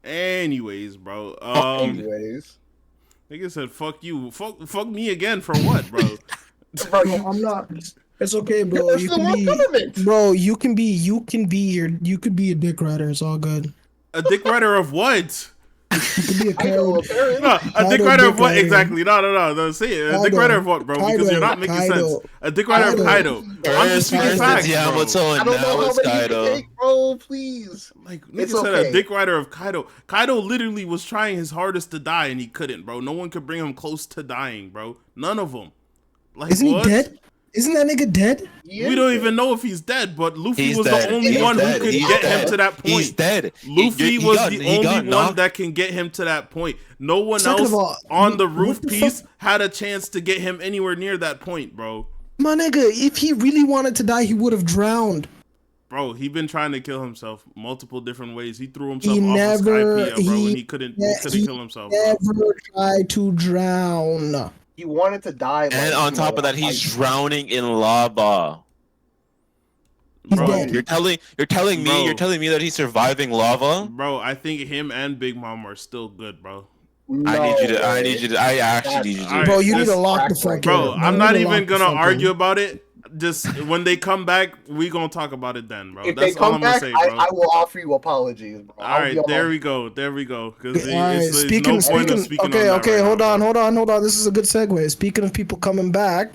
Anyways, bro. Anyways, Nigga said, "Fuck you, fuck me again for what, bro?" Bro, Bro, I'm not. It's okay, bro. It's You the can world be, government. bro. You can be a dick rider. It's all good. A dick rider of what? You can be a Kaido, code. apparently. No, a dick Kaido rider dick of what rider. exactly? No. Say it. A dick rider of what, bro? Because you're not making sense. A dick rider of Kaido. I'm just speaking facts, bro. Yamato, I and don't know now how it's many you can Kaido. take, bro. Please. Like, It's nigga said okay. a dick rider of Kaido. Kaido literally was trying his hardest to die and he couldn't, bro. No one could bring him close to dying, bro. None of them. Like, Isn't what? he dead? Isn't that nigga dead? We don't even know if he's dead, but Luffy He's was dead. the only He's one dead. who could He's get dead. him to that point. He's dead. Luffy He was got- the he got only one knocked. that can get him to that point. No one Second else of all, on the what roof the piece fuck? had a chance to get him anywhere near that point, bro. My nigga, if he really wanted to die, he would have drowned. Bro, he been trying to kill himself multiple different ways. He threw himself He off never, of Skypiea, bro, and he, he couldn't he kill himself, bro. never tried to drown. He wanted to die. Like, And on top of that, he's drowning in lava. He's Bro, dead. You're telling me that he's surviving lava? Bro, I think him and Big Mom are still good, bro. I actually need you to. Alright, Bro, you need just- to lock the fuck in. Bro, I'm You not need to even lock the gonna fuck in. argue about it. Just when they come back, we gonna talk about it then, bro. If That's they all come I'm gonna back, say, bro. I will offer you apologies, bro. All right, there we go. Because All right, there's speaking, no point of speaking okay, on that right hold now, on, bro. hold on. This is a good segue. Speaking of people coming back,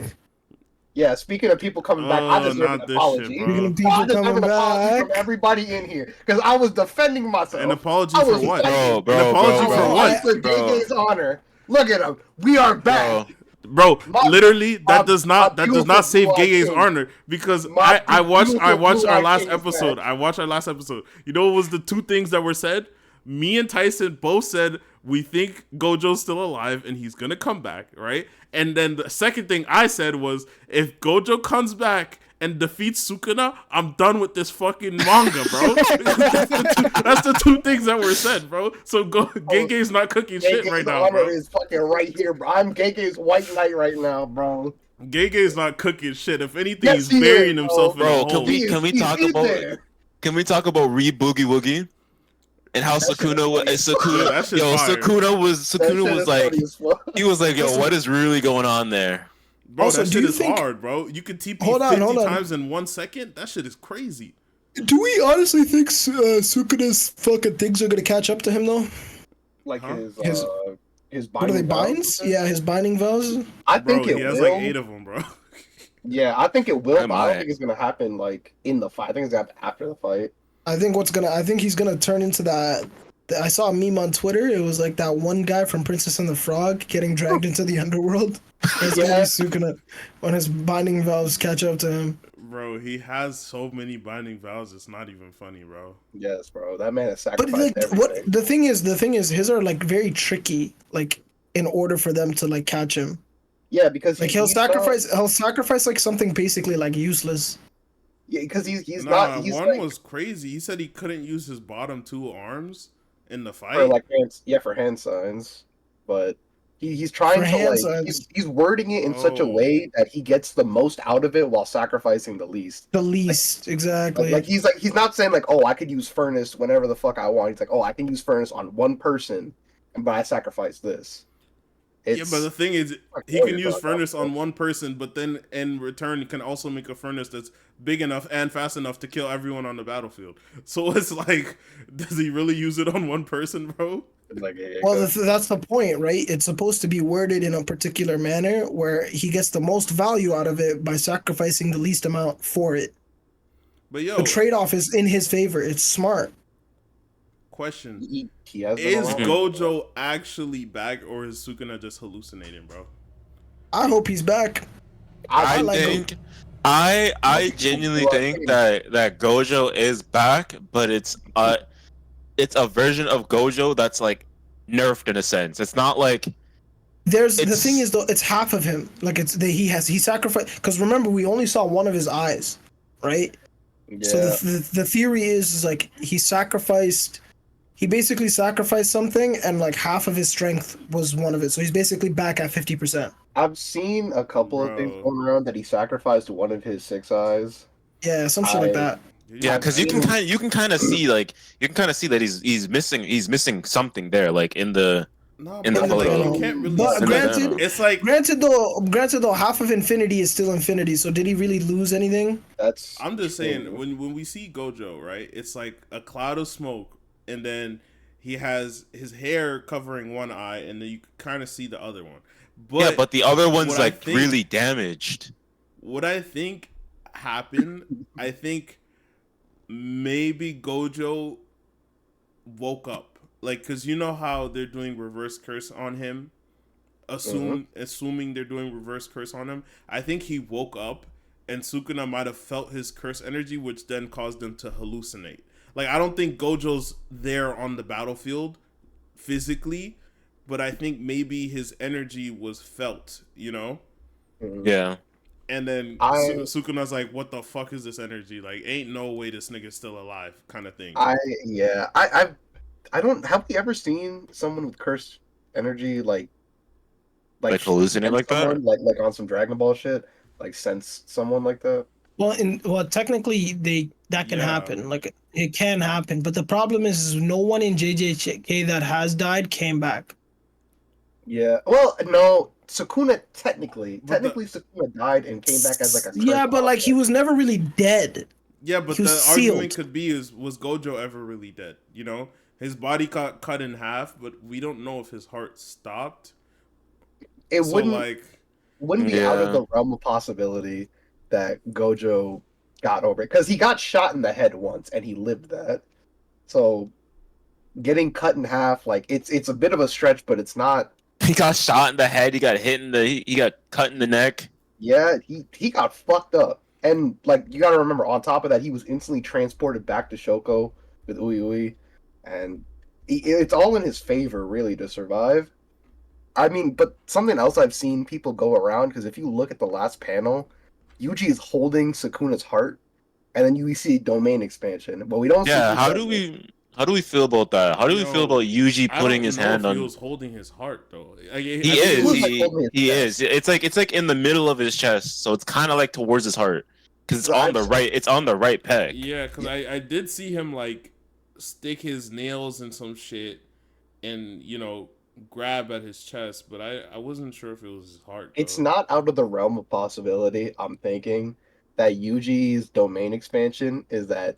Yeah, speaking of people coming back, I Oh, deserve not an this apology. shit, speaking bro. of people I deserve coming an apology from back, everybody in here because I was defending myself. An apology I for was what? fighting. Bro, An apology bro, for bro. what? For Gay-Gay's honor. Look at him. We are back. Bro, literally, my that does not beautiful save blue-eyed Gay's king. honor because My I watched beautiful our blue-eyed last king is episode. back. I watched our last episode. You know what was the two things that were said? Me and Tyson both said we think Gojo's still alive and he's gonna come back, right? And then the second thing I said was if Gojo comes back and defeats Sukuna, I'm done with this fucking manga, bro. That's the two things that were said, bro. So Gay's not cooking shit Gay-Gay's right now, honor bro. is fucking right here, bro. I'm Gay-Gay's white knight right now, bro. Gay's not cooking shit. If anything, Yes, he's he burying is, himself bro. in a Bro, hole. can we He's talk in about there. Re Boogie Woogie? And how Sukuna was Yeah, that shit's fire. Sukuna was That shit is like funny as fuck. he was like, yo, what is really going on there? Bro, Also, that do shit you is think- hard, bro. You can TP Hold on, 50 hold on. times in 1 second. That shit is crazy. do we honestly think Sukuna's fucking things are gonna catch up to him though? Like Huh? his What are they binding binds? vows? Yeah, his binding vows. I Bro, think it he has will. like 8 of them, bro. Yeah, I think it will, I but I don't might. think it's gonna happen like in the fight. I think it's gonna happen after the fight. I think he's gonna turn into that. I saw a meme on Twitter. It was like that one guy from Princess and the Frog getting dragged into the underworld. It's gonna be Sukuna when his binding vows catch up to him. Bro, he has so many binding vows. It's not even funny, bro. Yes, bro. That man has But sacrificed like, everything. what the thing is, his are like very tricky. Like, in order for them to like catch him, Yeah, because like he'll sacrifice like something basically like useless. Yeah, because he's Nah, not. He's one like, was crazy. He said he couldn't use his bottom 2 arms in the fight. for like for hand signs, but he's trying For to hand like signs. he's wording it in such a Oh. way that he gets the most out of it while sacrificing the least. The least, exactly. Like he's not saying like, oh, I could use furnace whenever the fuck I want. He's like, oh, I can use furnace on one person, but I sacrifice this. Yeah, but the thing is, he what can you're use talking furnace about. on one person, but then in return, he can also make a furnace that's big enough and fast enough to kill everyone on the battlefield. So it's like, does he really use it on one person, bro? Like, yeah, Well, that's the point, right? It's supposed to be worded in a particular manner where he gets the most value out of it by sacrificing the least amount for it. But yo, The trade-off is in his favor. It's smart. question: he has them is around. Gojo actually back, or is Sukuna just hallucinating, bro? I hope he's back. I like think I genuinely think that Gojo is back, but it's a version of Gojo that's like nerfed in a sense. It's not like The It's- thing is though, it's half of him. Like he sacrificed, because remember we only saw one of his eyes, right? Yeah. So the theory is like he basically sacrificed something, and like half of his strength was one of it. So he's basically back at 50%. I've seen a couple of things Bro. going around that he sacrificed one of his 6 eyes. Yeah, some shit like I- that. yeah, because you can kind of see that he's missing something there, like in the No, in but the in the like photo. you panel. can't really But In the say. panel. It's like granted though, half of Infinity is still Infinity. So did he really lose anything? That's I'm just saying true. when we see Gojo, right? It's like a cloud of smoke, and then he has his hair covering one eye, and then you kind of see the other one. Yeah, But but the other what one's I like think, really damaged. what I think happened, I think maybe Gojo woke up, like, cause you know how they're doing reverse curse on him, Mhm. assuming they're doing reverse curse on him. I think he woke up and Sukuna might have felt his curse energy, which then caused him to hallucinate. Like I don't think Gojo's there on the battlefield physically, but I think maybe his energy was felt, you know? Mhm. Yeah. And then I Sukuna's like, what the fuck is this energy? Like, ain't no way this nigga's still alive, kind of thing. I yeah. I don't have we ever seen someone with cursed energy Like hallucinate sense like that? someone like on some Dragon Ball shit, like sense someone like that. Well, technically, that can Yeah. happen. Like it can happen, but the problem is no one in JJK that has died came back. Yeah. Well, no, Sukuna But the Sukuna died and came back as like a Yeah, cursed but like he object. was never really dead. Yeah, He but was the argument sealed. could be is was Gojo ever really dead? You know, his body got cut in half, but we don't know if his heart stopped. It So wouldn't like, wouldn't be out of Yeah. the realm of possibility that Gojo got over it because he got shot in the head once and he lived that. So getting cut in half, like it's a bit of a stretch, but it's not. He got shot in the head. He got hit in the. He got cut in the neck. Yeah, he got fucked up, and like you got to remember, on top of that, he was instantly transported back to Shoko with Ui Ui, and it's all in his favor really to survive. I mean, but something else I've seen people go around because if you look at the last panel, Yuji is holding Sukuna's heart, and then you see domain expansion, but we don't see Yeah. who does it. How do we feel about that? How do we feel yo, about Yuji I putting don't his know if hand he on? was holding his heart though. Like, I He think It it is. was was. like holding his He is. chest. It's like in the middle of his chest, so it's kind of like towards his heart because it's So on I've the right. It's on the right peg. Yeah, because I did see him like stick his nails in some shit and grab at his chest, but I wasn't sure if it was his heart It's though. not out of the realm of possibility. I'm thinking that Yuji's domain expansion is that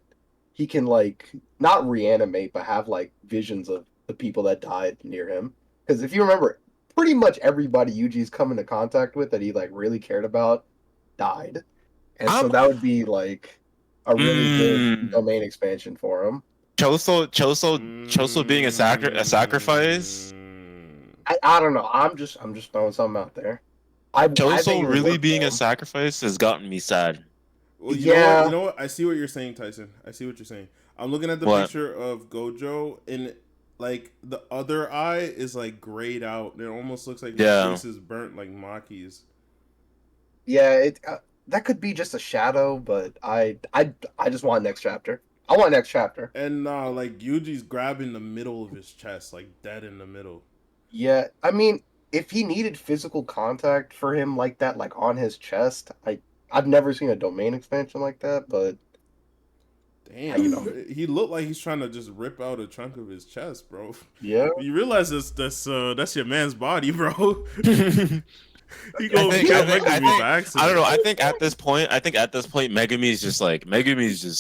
he can like not reanimate, but have like visions of the people that died near him. Because if you remember, pretty much everybody Yuji's come into contact with that he like really cared about died, and so I'm. that would be like a really good Mm, domain expansion for him. Choso being a sacrifice. Mm. I don't know. I'm just throwing something out there. I think Choso it would really work being for a him. sacrifice has gotten me sad. Well, you know what? You Yeah, know what? I see what you're saying, Tyson. I see what you're saying. I'm looking at the What? picture of Gojo, and like the other eye is like grayed out. It almost looks like his Yeah. face is burnt like Maki's. yeah, that could be just a shadow, but I just want next chapter. I want next chapter. And like Yuji's grabbing the middle of his chest, like dead in the middle. Yeah, I mean, if he needed physical contact for him like that, like on his chest, I've never seen a domain expansion like that, but you Damn, know, he looked like he's trying to just rip out a chunk of his chest, bro. yeah, You realize that's your man's body, bro. He I gonna think kill I think I Megumi think by I don't know. accident, I think at this point Megumi's just like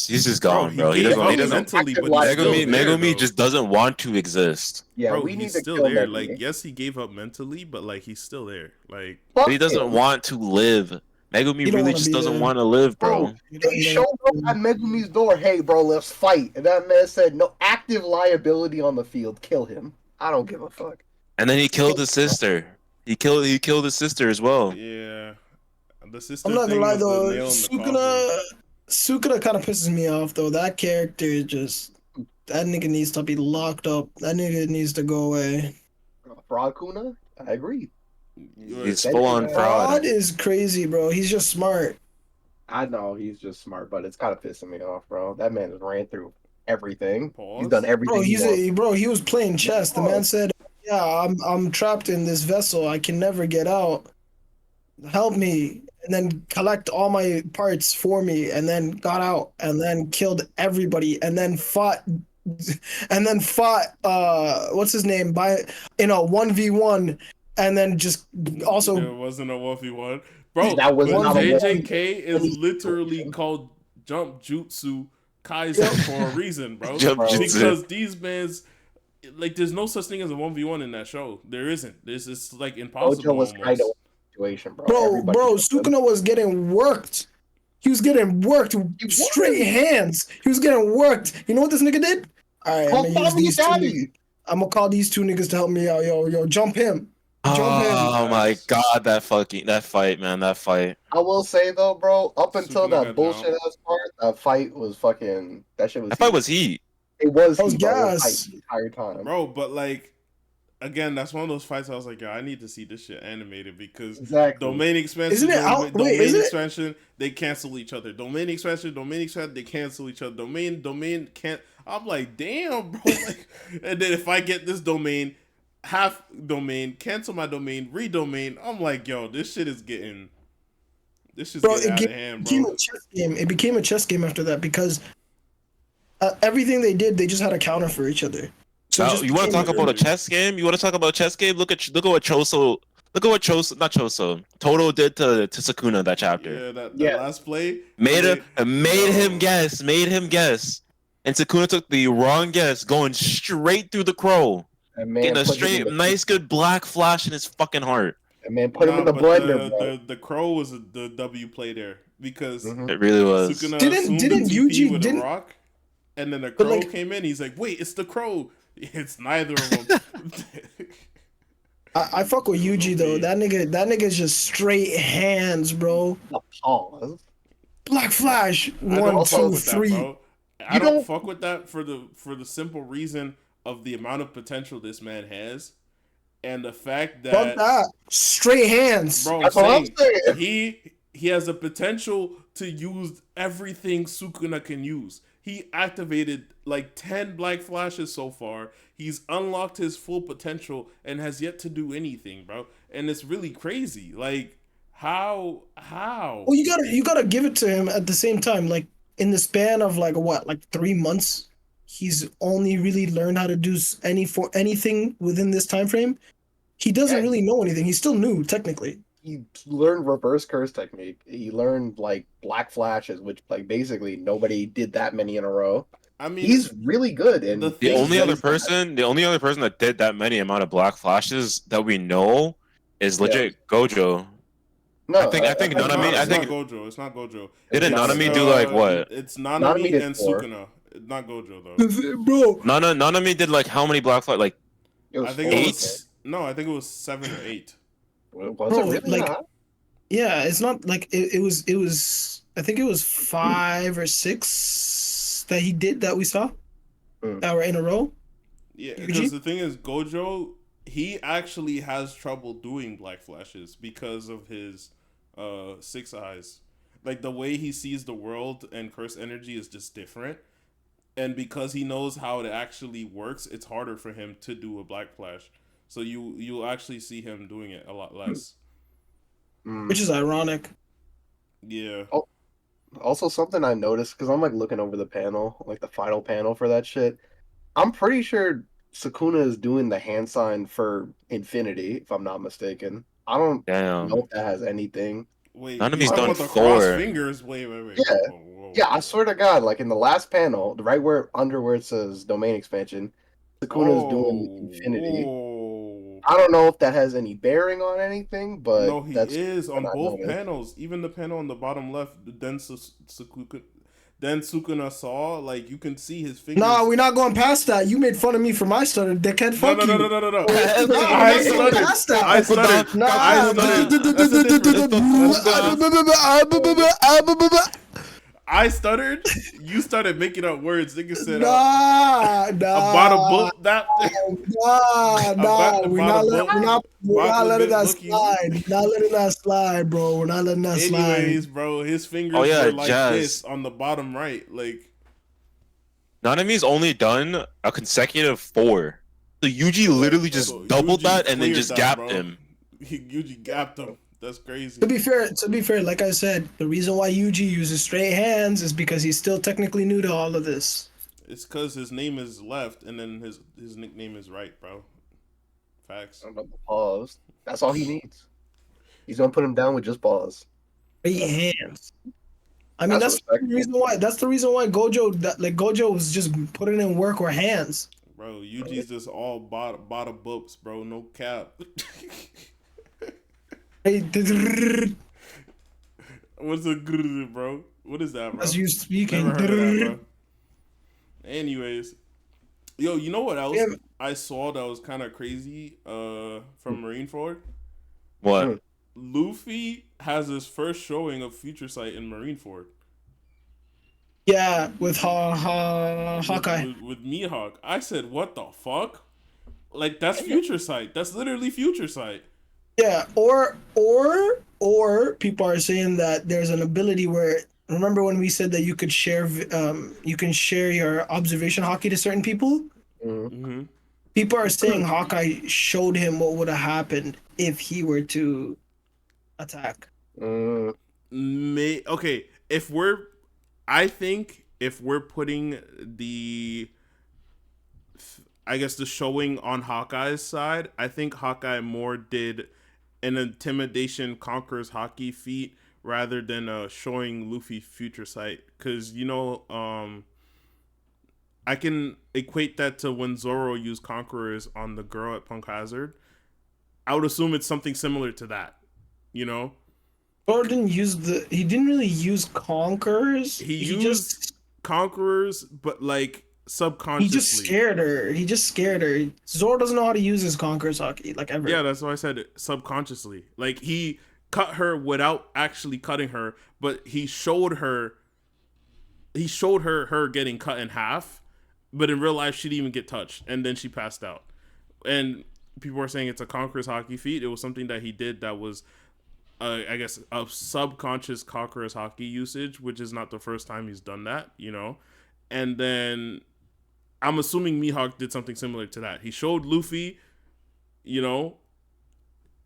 he's just bro. gone, He bro. He gave doesn't he up Megumi's an doesn't mentally, active but he's still Megumi liability. there, Megumi though. just doesn't want to exist. Yeah, Bro, we he's need to still kill there. Like, Megumi. yes, he gave up mentally, but like he's still there. Like, But he Fuck doesn't him, want to live. Megumi You don't really want to just be doesn't there. want to live, bro. bro. They showed up at Megumi's door. Hey, bro, let's fight. And that man said, "No active liability on the field. Kill him. I don't give a fuck." And then he killed his sister. He killed his sister as well. yeah, the I'm sister not gonna thing lie was the though, nail in the coffin. Sukuna kind of pisses me off though. That character is just that nigga needs to be locked up. That nigga needs to go away. Fraud Kuna, I agree. He's Sentient full on ass. Rod fraud. is crazy, bro. He's just smart. I know he's just smart, but it's kind of pissing me off, bro. That man has ran through everything. He's done Pause. Bro, everything he wants. he was playing chess. The man said, "Yeah, I'm trapped in this vessel. I can never get out. Help me." And then collect all my parts for me, and then got out, and then killed everybody, and then fought and then fought what's his name in a 1v1, and then just also There wasn't a 1v1. Bro, That was but not a JJK is 1v1 literally situation. called Jump Jutsu Kaisen for a reason, bro. Jump Bro. Jutsu. Because these mans, like, there's no such thing as a 1v1 in that show. There isn't. It's like impossible Gojo was kind almost. of situation, bro. bro, Everybody knows him. Sukuna was getting worked. He was getting worked. Straight hands. He was getting worked. You know what this nigga did? All right, Call I'm gonna use Tommy these two. Daddy. I'm gonna call these two niggas to help me out. Yo, jump him. Jump him. Oh my god, that fight, man, that fight. I will say though, bro, up until Sukuna that got bullshit down. ass part, that fight was fucking. That shit was. That fight heat. was heat. It was. That was heat, bro. It was gas. hype the entire time. Bro, but like, again, that's one of those fights I was like, yo, I need to see this shit animated because Exactly. domain expansion, Isn't it out? domain Wait, is it? expansion, they cancel each other. Domain expansion, they cancel each other. Domain can't. I'm like, damn, bro. Like, and then if I get this domain, half domain, cancel my domain, redomain. I'm like, yo, this shit is getting. This shit's Bro, getting out of it hand, became bro. a chess game. It became a chess game after that because everything they did, they just had a counter for each other. So it Now, just you want to became talk about a chess game? You want to talk about a chess game? Look at what Choso. Look at what Choso, not Choso, Toto did to Sukuna that chapter. Yeah, that Yeah. last play Made him Yo. guess. Made him guess. And Sukuna took the wrong guess, going straight through the crow. And man, Getting a put him straight, in the- nice, good black flash in his fucking heart. And man, put him Nah, in the but blender, bro. the crow was the W play there because Mhm. It really was. Sukuna Didn't- assumed didn't the TP Yuji- with didn't- a rock, and then the But, crow like- came in. He's like, "Wait, it's the crow. It's neither of them." I fuck with Yuji though. That nigga's just straight hands, bro. The pause. Black Flash. I don't 1, fuck 2, with 3. that, bro. I You don't don't- fuck with that for the simple reason of the amount of potential this man has, and the fact Fuck that, that. Straight hands. bro, I'm That's what I'm saying saying. he has the potential to use everything Sukuna can use. He activated like 10 Black Flashes so far. He's unlocked his full potential and has yet to do anything, bro. And it's really crazy. Like, how? Well, you gotta give it to him at the same time. Like in the span of like 3 months, he's only really learned how to do anything within this time frame. He doesn't Yeah. really know anything. He's still new technically. He learned reverse curse technique. He learned like black flashes, which like basically nobody did that many in a row. I mean, He's really good. And The The thing only is other that- person, that did that many amount of black flashes that we know is legit Gojo. no, I think it's Nanami- not, I it's think- not Gojo. It's not Gojo. Didn't It's, Nanami do like what? It's Nanami Nanami did and 4. Sukuna. Not Gojo though. Bro, Nanami did like how many black flash? Like it was I think 4. it was no. I think it was 7 or 8. Was Bro, it really like- that? yeah, it's not like it was. I think it was 5 or 6 that he did that we saw that were in a row. Yeah, Yuji? because the thing is, Gojo, he actually has trouble doing black flashes because of his 6 eyes. Like the way he sees the world and curse energy is just different. And because he knows how it actually works, it's harder for him to do a black flash. So you'll actually see him doing it a lot less. Mm. Which is ironic. Yeah. Also, something I noticed because I'm like looking over the panel, like the final panel for that shit. I'm pretty sure Sukuna is doing the hand sign for infinity, if I'm not mistaken. I don't damn. know if that has anything. Wait, None of you he's talking done about the 4. cross fingers? Wait. Yeah. Whoa. Yeah, I swear to God, like in the last panel, right where it says domain expansion, Sukuna is doing infinity. Whoa. I don't know if that has any bearing on anything, but No, he that's is on what I both noticed. panels. Even the panel on the bottom left, then Sukuna saw, like, you can see his fingers. Nah, we're not going past that. You made fun of me for my stutter, dickhead. No, Fuck no, you. no, no, no, no, no. Nah, I we're not going stuttered. past that. I stuttered. Nah, I stuttered. That's a difference. I stuttered. You started making up words. Nigga said, Nah, about a book that. nah. About We're not Bottle letting that looking. slide. We're not letting that slide, bro. We're not letting that Anyways, slide. bro, his fingers Oh, yeah, were like Jazz. this on the bottom right. Like, Nanami's only done a consecutive 4. So Yuji literally just so doubled Yuji that and then cleared just that, gapped bro. him. He Yuji gapped him. That's crazy. To be fair, like I said, the reason why Yuji uses straight hands is because he's still technically new to all of this. It's because his name is left, and then his nickname is right, bro. Facts. I'm about to pause. That's all he needs. He's gonna put him down with just pause. 8 hands. I mean, That's that's the respectable. reason why. That's the reason why Gojo was just putting in work with hands. Bro, Yuji's just all bottom books, bro. No cap. Hey, What's a good, bro? What is that, bro? as you speaking. Never heard of that, bro. Anyways, yo, you know what else Yeah. I saw that was kind of crazy? From Marineford, What? Luffy has his first showing of Future Sight in Marineford. Yeah, with Hawkeye. With Mihawk. I said, what the fuck? Like, that's Future Sight. That's literally Future Sight. Yeah, or people are saying that there's an ability where, remember when we said that you could share you can share your observation hockey to certain people? Mhm. Mm-hmm. People are saying Hawkeye showed him what would have happened if he were to attack. Mm, Okay, I think if we're putting the, I guess the showing on Hawkeye's side, I think Hawkeye more did an intimidation conquers hockey feat rather than showing Luffy Future Sight, because I can equate that to when Zoro used conquerors on the girl at Punk Hazard. I would assume it's something similar to that, you know. Or he didn't really use conquerors. He He used just conquerors, but like he just subconsciously. scared her. He just scared her. Zoro doesn't know how to use his conquerors hockey like ever. Yeah, that's why I said it, subconsciously. Like, he cut her without actually cutting her, but he showed her her getting cut in half, but in real life she didn't even get touched, and then she passed out. And people are saying it's a conqueror's hockey feat. It was something that he did that was I guess a subconscious conqueror's hockey usage, which is not the first time he's done that, you know. And then I'm assuming Mihawk did something similar to that. He showed Luffy, you know,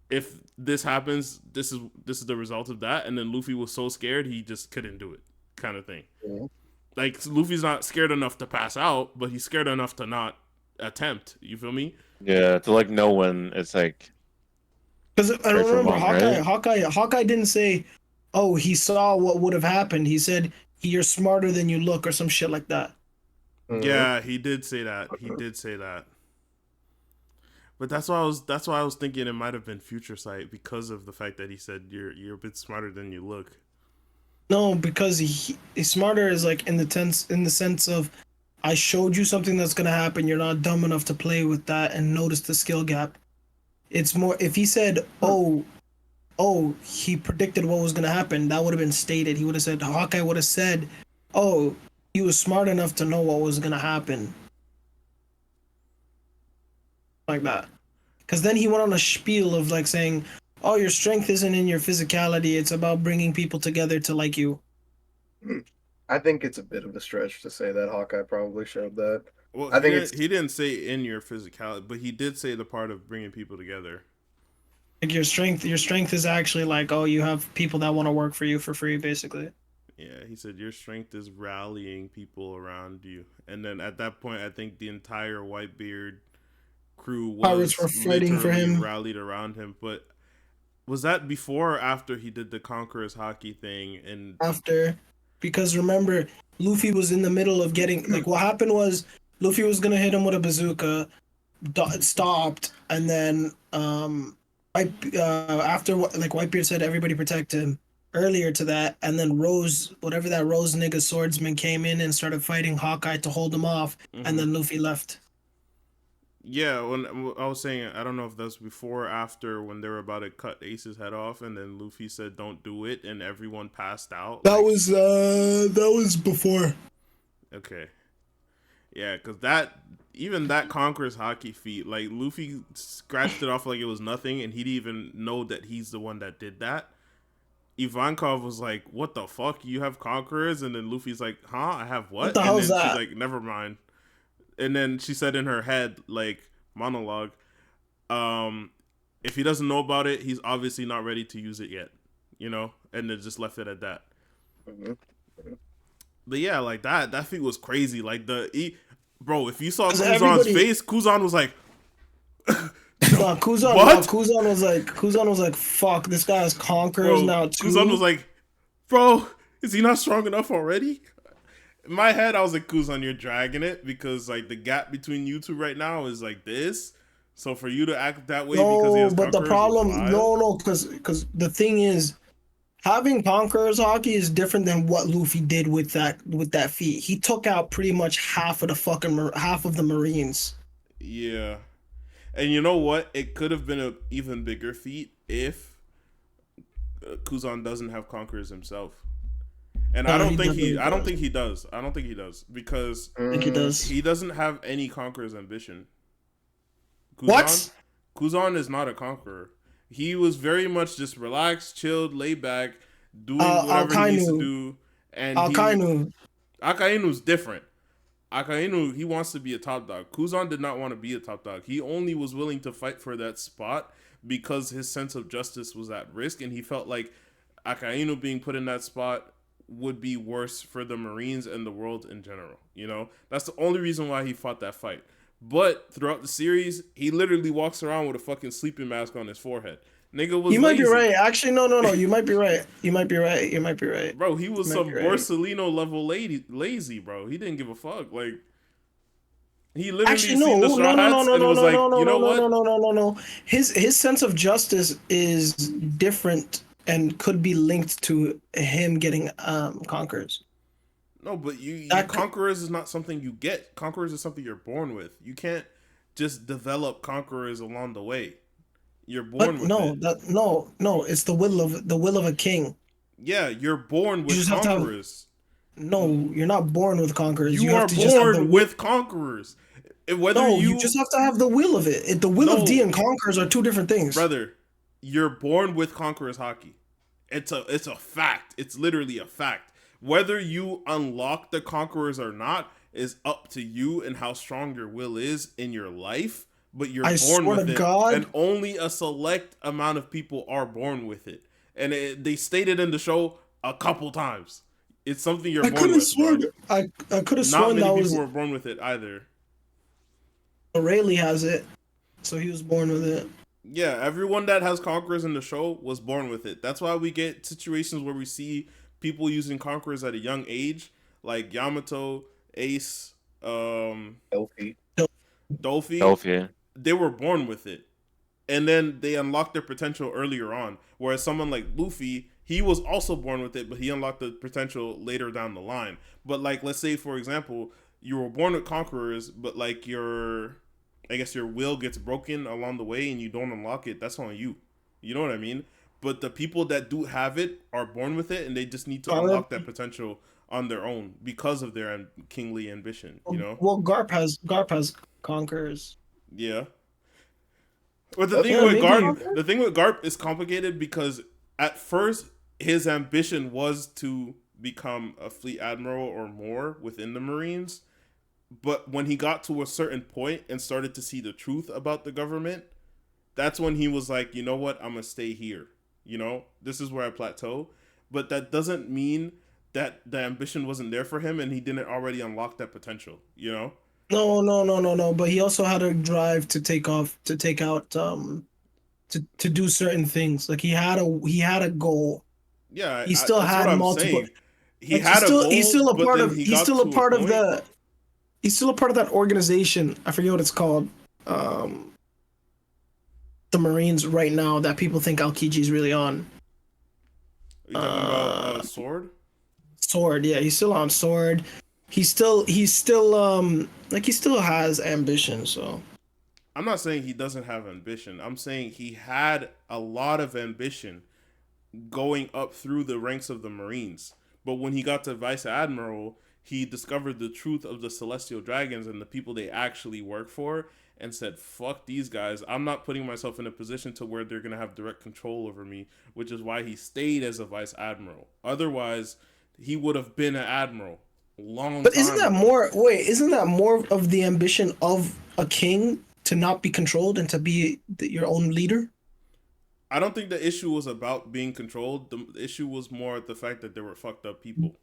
if this happens, this is the result of that. And then Luffy was so scared he just couldn't do it, kind of thing. yeah. Like, Luffy's not scared enough to pass out, but he's scared enough to not attempt. You feel me? Yeah, to like know when it's like Because I right don't from remember wrong, right? Hawkeye didn't say, "Oh, he saw what would have happened." He said, "You're smarter than you look," or some shit like that. Mhm. Yeah, he did say that. He did say that. But that's why I was thinking it might have been Future Sight, because of the fact that he said you're a bit smarter than you look. No, because he's smarter is like in the sense of, I showed you something that's gonna happen. You're not dumb enough to play with that and notice the skill gap. It's more if he said, "Oh, he predicted what was gonna happen," that would have been stated. He would have said, Hawkeye would have said, "Oh, he was smart enough to know what was gonna happen," like that. Because then he went on a spiel of like saying, "Oh, your strength isn't in your physicality. It's about bringing people together to like you." I think it's a bit of a stretch to say that Hawkeye probably showed that. Well, I think it's he didn't say in your physicality, but he did say the part of bringing people together. Like your strength is actually like, oh, you have people that want to work for you for free, basically. Yeah, he said your strength is rallying people around you. And then at that point, I think the entire Whitebeard crew Pirates was were fighting for literally him rallied around him. But was that before or after he did the Conqueror's hockey thing? And after, because remember, Luffy was in the middle of getting like what happened was Luffy was gonna hit him with a bazooka, stopped, and then after like Whitebeard said everybody protect him earlier to that, and then Rose, whatever that Rose nigga swordsman came in and started fighting Hawkeye to hold him off, and then Luffy left. yeah, when I was saying, I don't know if that's before or after when they were about to cut Ace's head off, and then Luffy said, "Don't do it," and everyone passed out. That was before. Okay. Yeah, because that Conqueror's hockey feat, like, Luffy scratched it off like it was nothing, and he didn't even know that he's the one that did that. Ivankov was like, "What the fuck? You have Conquerors?" And then Luffy's like, "Huh? I have What what?" the And hell's then she's that? like, "Never mind." And then she said in her head, like, monologue, um, if he doesn't know about it, he's obviously not ready to use it yet, you know? And then just left it at that. Mhm. But yeah, like that feat was crazy. Like bro, if you saw 'Cause Kuzan's everybody, face, Kuzan was like, Nah, what? Kuzan was like, fuck, this guy has conquerors Bro, now Kuzan was too. like, bro, is he not strong enough already? In my head, I was like, Kuzan, you're dragging it because like the gap between you two right now is like this. So for you to act that way because he No, has but the conquerors was problem, wild. no, because the thing is, having conquerors hockey is different than what Luffy did with that feat. He took out pretty much half of the half of the Marines. Yeah. And you know what? It could have been an even bigger feat if Kuzan doesn't have conquerors himself. And I don't He think he definitely I don't does. think he does. I don't think he does because I think he does. he doesn't have any conqueror's ambition. Kuzan What? Kuzan is not a conqueror. He was very much just relaxed, chilled, laid back, doing whatever he needs to Alkainu. do. And Alkainu. Akainu's different. Akainu, he wants to be a top dog. Kuzan did not want to be a top dog. He only was willing to fight for that spot because his sense of justice was at risk, and he felt like Akainu being put in that spot would be worse for the Marines and the world in general. You know, that's the only reason why he fought that fight. But throughout the series, he literally walks around with a fucking sleeping mask on his forehead. Nigga was You might be lazy. right. Actually, no. You might be right. You might be right. You might be right. Bro, he was You might be some right. Borsalino level lazy, bro. He didn't give a fuck. Like, he literally Actually, seen the no, Straw no, no, no, Hats no, and no, was no, like, no, no, you know no, no, no, what? no, no, no, no. His sense of justice is different and could be linked to him getting conquerors. No, but you That could, conquerors is not something you get. Conquerors is something you're born with. You can't just develop conquerors along the way. You're born but with no, it. no. It's the will of a king. Yeah, you're born You with just have to have. conquerors. No, you're not born with conquerors. You You have are to just have the born will. with conquerors. Whether No, you just you have to have the will of it. The will of D no, and conquerors are two different things. brother, you're born with conquerors hockey. It's a fact. It's literally a fact. Whether you unlock the conquerors or not is up to you and how strong your will is in your life, but you're I born swear to with it and God, only a select amount of people are born with it. And they stated in the show a couple times. It's something you're I could born have with, sworn bro. I could have Not sworn many that people was were born with it either. Rayleigh has it, so he was born with it. Yeah, everyone that has conquerors in the show was born with it. That's why we get situations where we see people using conquerors at a young age, like Yamato, Ace, Healthy. Dolphy. Healthy. They were born with it, and then they unlocked their potential earlier on. Whereas someone like Luffy, he was also born with it, but he unlocked the potential later down the line. But like, let's say for example, you were born with conquerors, but like I guess your will gets broken along the way and you don't unlock it. That's on you. You know what I mean? But the people that do have it are born with it, and they just need to Garp, unlock that potential on their own because of their kingly ambition. You know? well, Garp has conquerors. Yeah. But Yeah, maybe. The thing with Garp is complicated because at first his ambition was to become a fleet admiral or more within the Marines, but when he got to a certain point and started to see the truth about the government, that's when he was like, you know what, I'm gonna stay here. You know, this is where I plateau. But that doesn't mean that the ambition wasn't there for him and he didn't already unlock that potential. You know? No. But he also had a drive to take out, to do certain things. Like he had a goal. Yeah, He still that's what had I'm multiple. saying. He Like had a he's goal, still a but part then of he he's got still a to a part of point. the he's still a part of that organization. I forget what it's called. Um, the Marines right now that people think Aokiji's really on. Are you talking about Sword? Sword, yeah, he's still on Sword. He's still like he still has ambition, so I'm not saying he doesn't have ambition. I'm saying he had a lot of ambition going up through the ranks of the Marines. But when he got to Vice Admiral, he discovered the truth of the Celestial Dragons and the people they actually work for and said, fuck these guys. I'm not putting myself in a position to where they're going to have direct control over me, which is why he stayed as a Vice Admiral. Otherwise, he would have been an Admiral a long but isn't time that ago. more isn't that more of the ambition of a king to not be controlled and to be your own leader? I don't think the issue was about being controlled. The issue was more the fact that there were fucked up people.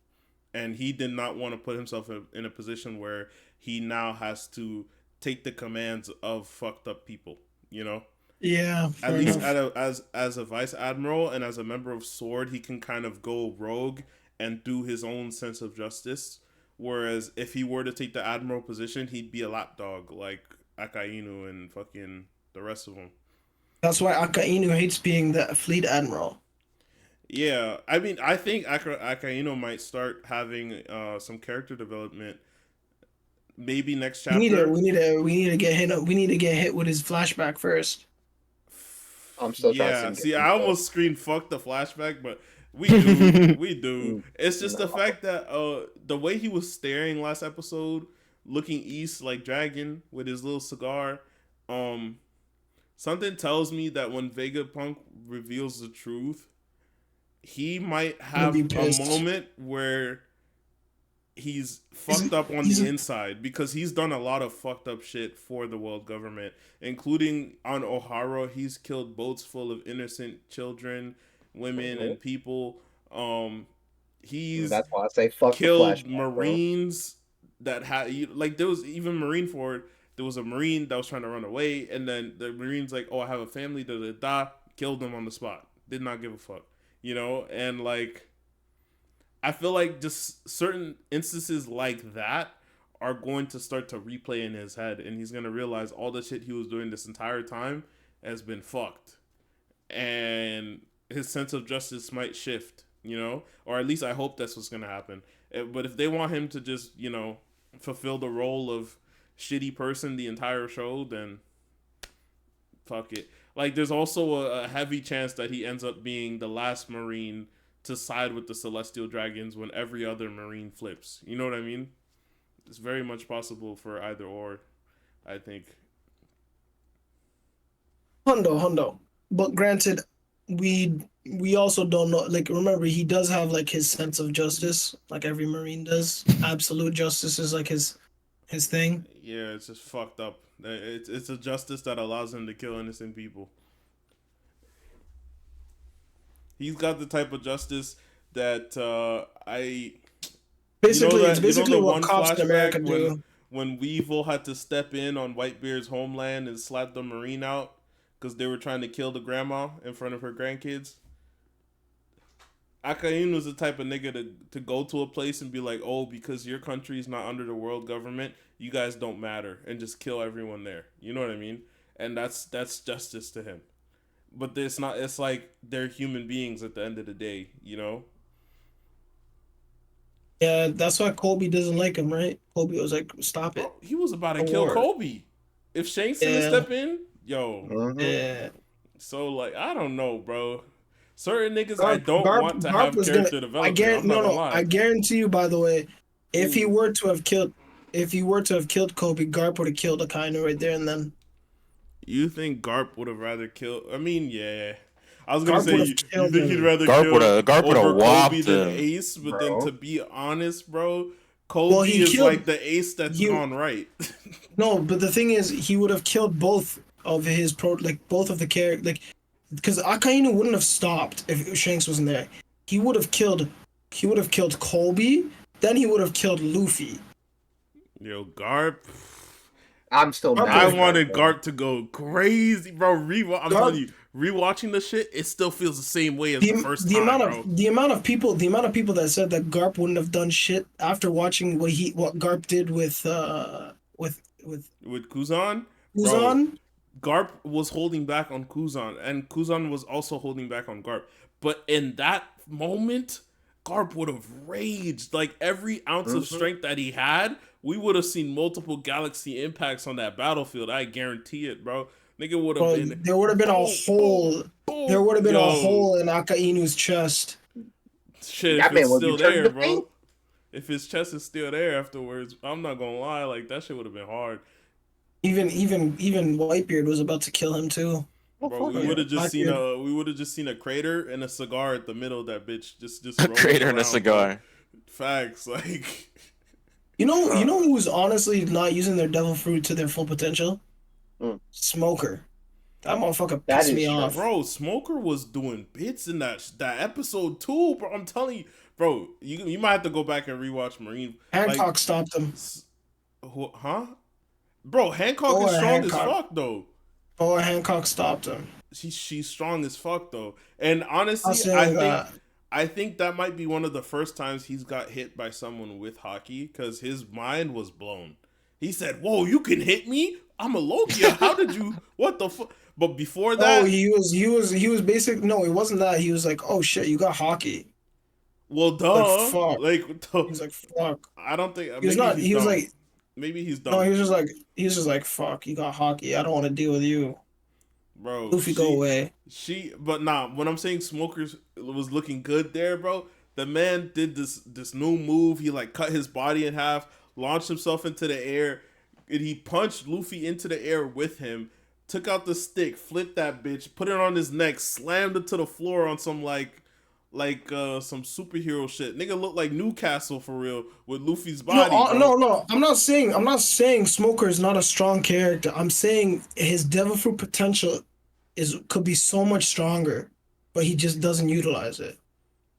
and he did not want to put himself in a position where he now has to take the commands of fucked up people. You know, Yeah, at fair least enough. as a vice admiral and as a member of Sword, he can kind of go rogue and do his own sense of justice. Whereas if he were to take the admiral position, he'd be a lapdog like Akainu and fucking the rest of them. That's why Akainu hates being the fleet admiral. Yeah, I mean, I think Akainu might start having some character development maybe next chapter. We need to get hit. We need to get hit with his flashback first. I'm still trying to Yeah, see. see, I almost screamed "fuck the flashback," but we do, we do. It's just the fact that the way he was staring last episode, looking east like Dragon with his little cigar, something tells me that when Vegapunk reveals the truth, he might have be a pissed. moment where he's fucked up on he's the a- inside because he's done a lot of fucked up shit for the world government, including on Ohara. He's killed boats full of innocent children, women, and people. He's That's why I say fuck the killed flashback, bro. Marines that had like there was even Marineford. There was a Marine that was trying to run away, and then the Marine's like, "Oh, I have a family." Da da da. Killed him on the spot. Did not give a fuck, you know. And like, I feel like just certain instances like that are going to start to replay in his head, and he's gonna realize all the shit he was doing this entire time has been fucked, and his sense of justice might shift, you know, or at least I hope that's what's gonna happen. But if they want him to just, you know, fulfill the role of shitty person the entire show, then fuck it. Like, there's also a heavy chance that he ends up being the last Marine to side with the Celestial Dragons when every other Marine flips. You know what I mean? It's very much possible for either or, I think. Hundo. But granted, we also don't know. Like, remember, he does have like his sense of justice, like every Marine does. Absolute justice is like his thing. Yeah, it's just fucked up. It's a justice that allows him to kill innocent people. He's got the type of justice that Basically, it's you know basically the what one cops in flashback America do. when Weevil had to step in on Whitebeard's homeland and slap the Marine out because they were trying to kill the grandma in front of her grandkids. Akainu was the type of nigga to go to a place and be like, oh, because your country is not under the world government, you guys don't matter, and just kill everyone there. You know what I mean? And that's justice to him. But it's not. It's like they're human beings at the end of the day. You know? Yeah, that's why Colby doesn't like him, right? Colby was like, "Stop it." Bro, he was about to A kill war. Kobe. If Shanks didn't Yeah. step in, yo. Mhm. Yeah. So like, I don't know, bro. Certain niggas I don't want to Garp have was character I development. guarantee, I'm not gonna I lie. guarantee you. By the way, if he Ooh. were to have killed, Kobe, Garp would have killed Akainu right there and then. You think Garp would have rather killed? I mean, yeah. I was gonna Garp say would've you killed think he'd him. rather Garp kill would've over Kobe whopped than him. Ace, but Bro. then to be honest, bro, Well, Kobe he is killed- like the Ace that's he- gone right. No, but the thing is, he would have killed both of his both of the characters, like, because Akainu wouldn't have stopped if Shanks wasn't there. He would have killed Colby, then he would have killed Luffy. Yo, Garp. I'm still mad. I at wanted bro. Garp to go crazy, bro. I'm telling you, rewatching the shit, it still feels the same way as the first time, bro. The amount of people that said that Garp wouldn't have done shit after watching what Garp did with With Kuzan, Uzan. Garp was holding back on Kuzan, and Kuzan was also holding back on Garp. But in that moment, Garp would have raged. Like every ounce of strength that he had, we would have seen multiple galaxy impacts on that battlefield. I guarantee it, bro. Nigga would have been. There would have been a hole. Boom. There would have been a Yo, hole in Akainu's chest. Shit, That if man it's would still be turning there, to bro. paint. If his chest is still there afterwards, I'm not gonna lie. Like that shit would have been hard. Even Whitebeard was about to kill him too. Bro, we would have just Blackbeard. seen a crater and a cigar at the middle of that bitch. Just A rolling crater and a around, cigar. bro. Facts, like You know who's honestly not using their devil fruit to their full potential? Smoker. That motherfucker That pissed is me true. off. bro, Smoker was doing bits in that episode too, bro. I'm telling you, bro, you might have to go back and rewatch Marine. Hancock Like, stopped him. huh? Bro, Hancock is Or strong as Hancock. fuck though. Or Hancock stopped him. She's strong as fuck though. And I'm honestly, saying that. I think that might be one of the first times he's got hit by someone with hockey because his mind was blown. He said, "Whoa, you can hit me? I'm a Logia. How did you? What the fuck?" But before Oh, that, he was basic. No, it wasn't that. He was like, "Oh shit, you got hockey." well, Like duh. fuck. Like, He was like, "Fuck." I don't think He was maybe not. he's He was dumb. like, Maybe he's no. dumb, He was just like, "Fuck, you got hockey. I don't want to deal with you." bro. Luffy, go away. But nah. When I'm saying Smokers was looking good there, bro, the man did this new move. He like cut his body in half, launched himself into the air, and he punched Luffy into the air with him. Took out the stick, flipped that bitch, put it on his neck, slammed it to the floor on some some superhero shit. Nigga looked like Newcastle for real with Luffy's body, bro. No. I'm not saying Smoker is not a strong character. I'm saying his devil fruit potential could be so much stronger, but he just doesn't utilize it.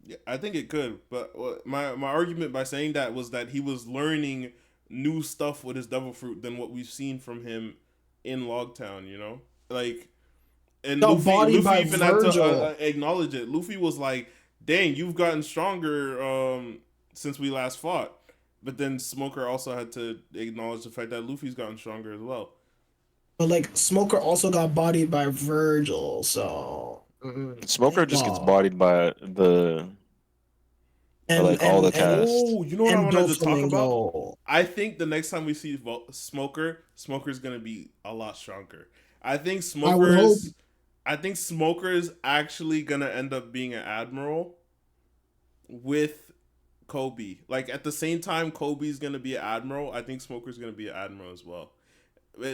Yeah, I think it could, but my argument by saying that was that he was learning new stuff with his devil fruit than what we've seen from him in Logtown. You know, like, and Got bodied Luffy by even had to Virgil. acknowledge it. Luffy was like, "Dang, you've gotten stronger since we last fought." But then Smoker also had to acknowledge the fact that Luffy's gotten stronger as well. But like Smoker also got bodied by Virgil, so Smoker just gets wow. bodied by And all and the and cast. Oh, you know what I and wanted to talk about? Doflamingo. I think the next time we see Smoker's gonna be a lot stronger. I think I would hope. Smoker is actually gonna end up being an admiral with Kobe. Like at the same time, Kobe's gonna be an admiral. I think Smoker's gonna be an admiral as well,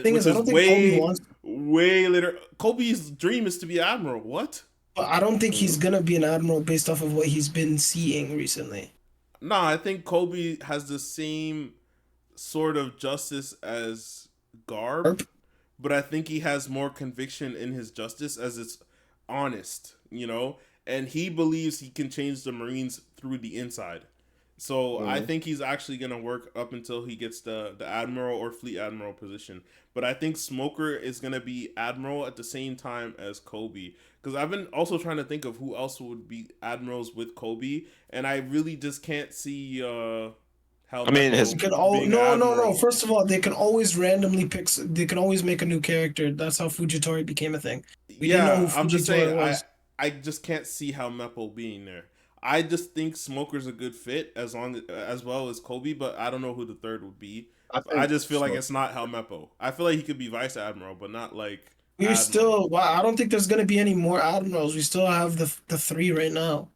Thing which is, I is don't think Kobe wants, way later. Kobe's dream is to be admiral. What? but I don't think he's Mhm. gonna be an admiral based off of what he's been seeing recently. Nah, I think Kobe has the same sort of justice as Garp, Erp. but I think he has more conviction in his justice as it's honest, you know? And he believes he can change the Marines through the inside. So I Mhm. think he's actually gonna work up until he gets the admiral or fleet admiral position. But I think Smoker is gonna be admiral at the same time as Kobe. Because I've been also trying to think of who else would be admirals with Kobe, and I really just can't see I mean, his They Helmeppo could all being an no. admiral. First of all, they can always randomly pick. They can always make a new character. That's how Fujitori became a thing. We didn't know who Yeah, I'm just Fujitori saying was. I just can't see how Meppo being there. I just think Smoker's a good fit as well as Kobe, but I don't know who the third would be. I I think just feel like Smoke. it's not Helmeppo. I feel like he could be vice admiral, but not like We're admiral. still. Wow, I don't think there's gonna be any more admirals. We still have the three right now.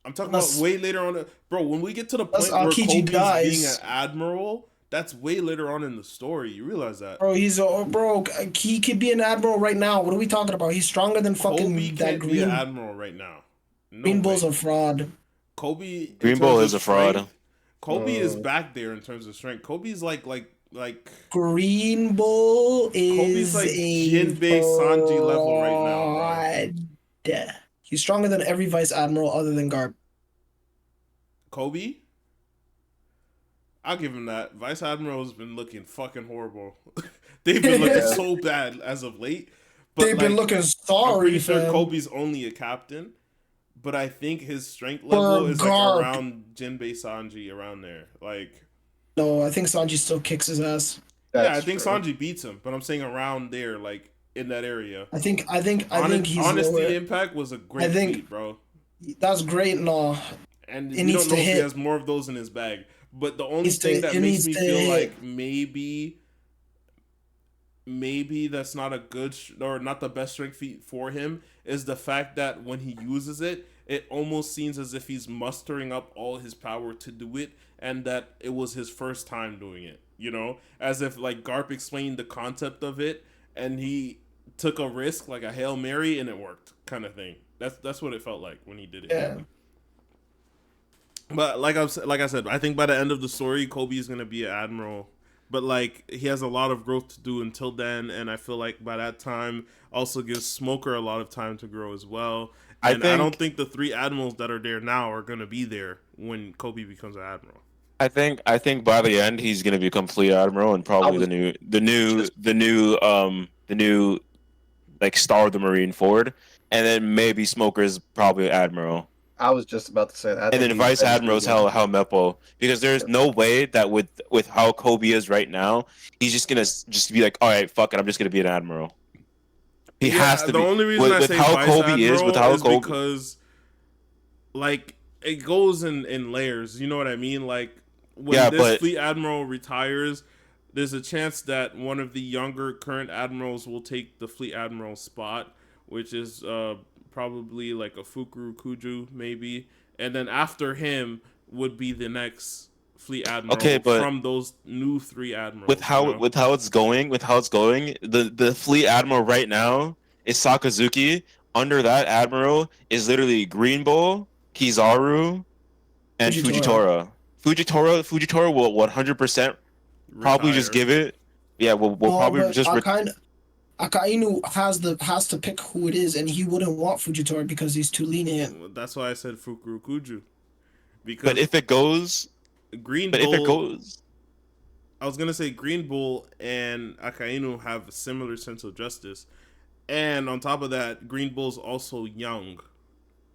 I'm talking about Unless way later on. Bro, when we get to the unless point where Aokiji Kobe's being an dies, admiral, that's way later on in the story. You realize that bro. Bro. He could be an admiral right now. What are we talking about? He's stronger than Kobe fucking that can't be an green. admiral right now. No Green Bull's way. a fraud. Kobe, in Green terms Bull of is a fraud. strength, Kobe is Uh, back there in terms of strength. Green Bull Kobe's is like a Jinbei Sanji level right now, bro. fraud. He's stronger than every vice admiral other than Garp. Kobe, I'll give him that. Vice Admiral's been looking fucking horrible. They've been looking yeah, so bad as of late. But They've been like, looking I'm pretty sorry, sure fam. Kobe's only a captain. But I think his strength For level is like Garp. around Jinbei Sanji, around there. Like, No, I think Sanji still kicks his ass. yeah, I that's think true. Sanji beats him, but I'm saying around there, like in that area. I think he's Honesty lower. Impact was a I great think feat, bro. that's great and all. And It we don't needs to know if he hit. has more of those in his bag. But the only Needs to thing that it makes needs me to feel hit. like maybe that's not a good or not the best strength feat for him is the fact that when he uses it, it almost seems as if he's mustering up all his power to do it, and that it was his first time doing it. You know, as if like Garp explained the concept of it, and he took a risk like a Hail Mary and it worked, kind of thing. That's what it felt like when he did it. Yeah. But like I said, I think by the end of the story, Kobe is gonna be an admiral. but like he has a lot of growth to do until then, and I feel like by that time also gives Smoker a lot of time to grow as well. I And I don't think think the three admirals that are there now are gonna be there when Kobe becomes an admiral. I think by the end he's gonna become fleet admiral and I probably was just the new like star of the Marine Ford, and then maybe Smoker's probably admiral. I was just about to say that. I And think then he's Vice eventually Admiral is going to how Meppo, because there's no way that with how Kobe is right now, he's just gonna just be like, all right, fuck it, I'm just gonna be an admiral. He has Yeah, to the be only reason I with say how vice Kobe is, with admiral how is Kobe. because like it goes in layers. You know what I mean? Like when Yeah, this but fleet admiral retires, there's a chance that one of the younger current admirals will take the fleet admiral spot, which is probably like a Fukuru Kuju maybe, and then after him would be the next fleet okay, admiral but from those new three admirals. You know? with how it's going, the fleet admiral right now is Sakazuki. Under that admiral is literally Green Bull, Kizaru, and Fujitora. Fujitora will 100% probably just Retire. give it. Yeah, we'll No, probably but just Akainu has to pick who it is, and he wouldn't want Fujitora because he's too lenient. That's why I said Fukuru Kuju but because if it goes Green but if it Bull. goes I was gonna say Green Bull and Akainu have a similar sense of justice, and on top of that, Green Bull's also young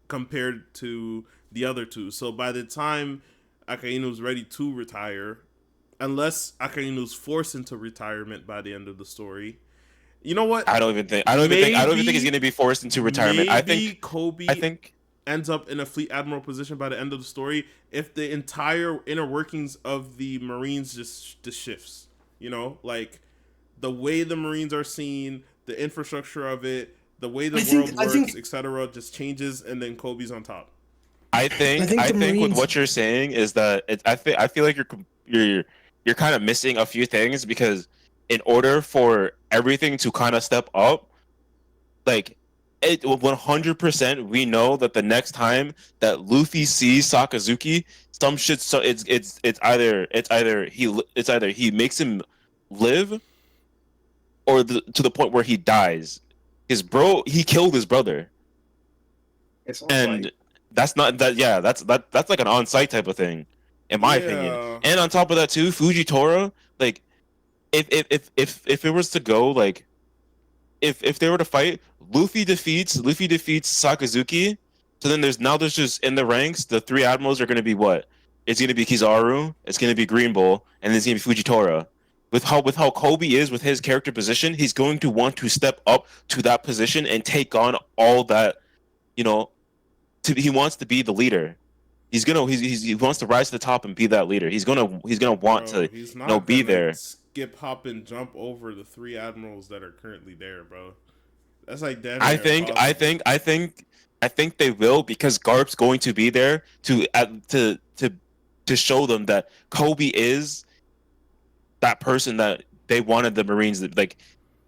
compared to the other two. So by the time Akainu's ready to retire, unless Akainu's forced into retirement by the end of the story, you know what? I don't even think he's going to be forced into retirement. Maybe I Kobe think ends up in a fleet admiral position by the end of the story if the entire inner workings of the Marines just shifts. You know, like the way the Marines are seen, the infrastructure of it, the way the world I works, think etc., just changes, and then Kobe's on top. I think I the think with Marines. what you're saying is that I feel like you're kind of missing a few things because in order for everything to kind of step up, like it 100% we know that the next time that Luffy sees Sakazuki, some shit so it's either he makes him live or to the point where he dies. He killed his brother. it's on site. And that's not that yeah, that's like an on-site type of thing, in my opinion. Yeah, And on top of that too, Fujitora, like if it was to go like if they were to fight, Luffy defeats Sakazuki. So then there's just in the ranks, the three admirals are gonna be what? It's gonna be Kizaru, it's gonna be Green Bull, and then it's gonna be Fujitora. With how Kobe is with his character position, he's going to want to step up to that position and take on all that, you know, he wants to be the leader. He wants to rise to the top and be that leader. He's gonna want to bro, he's not be gonna there. skip, hop, and jump over the three admirals that are currently there, bro. That's like damn I near think impossible. I think they will because Garp's going to be there to show them that Kobe is that person that they wanted the Marines like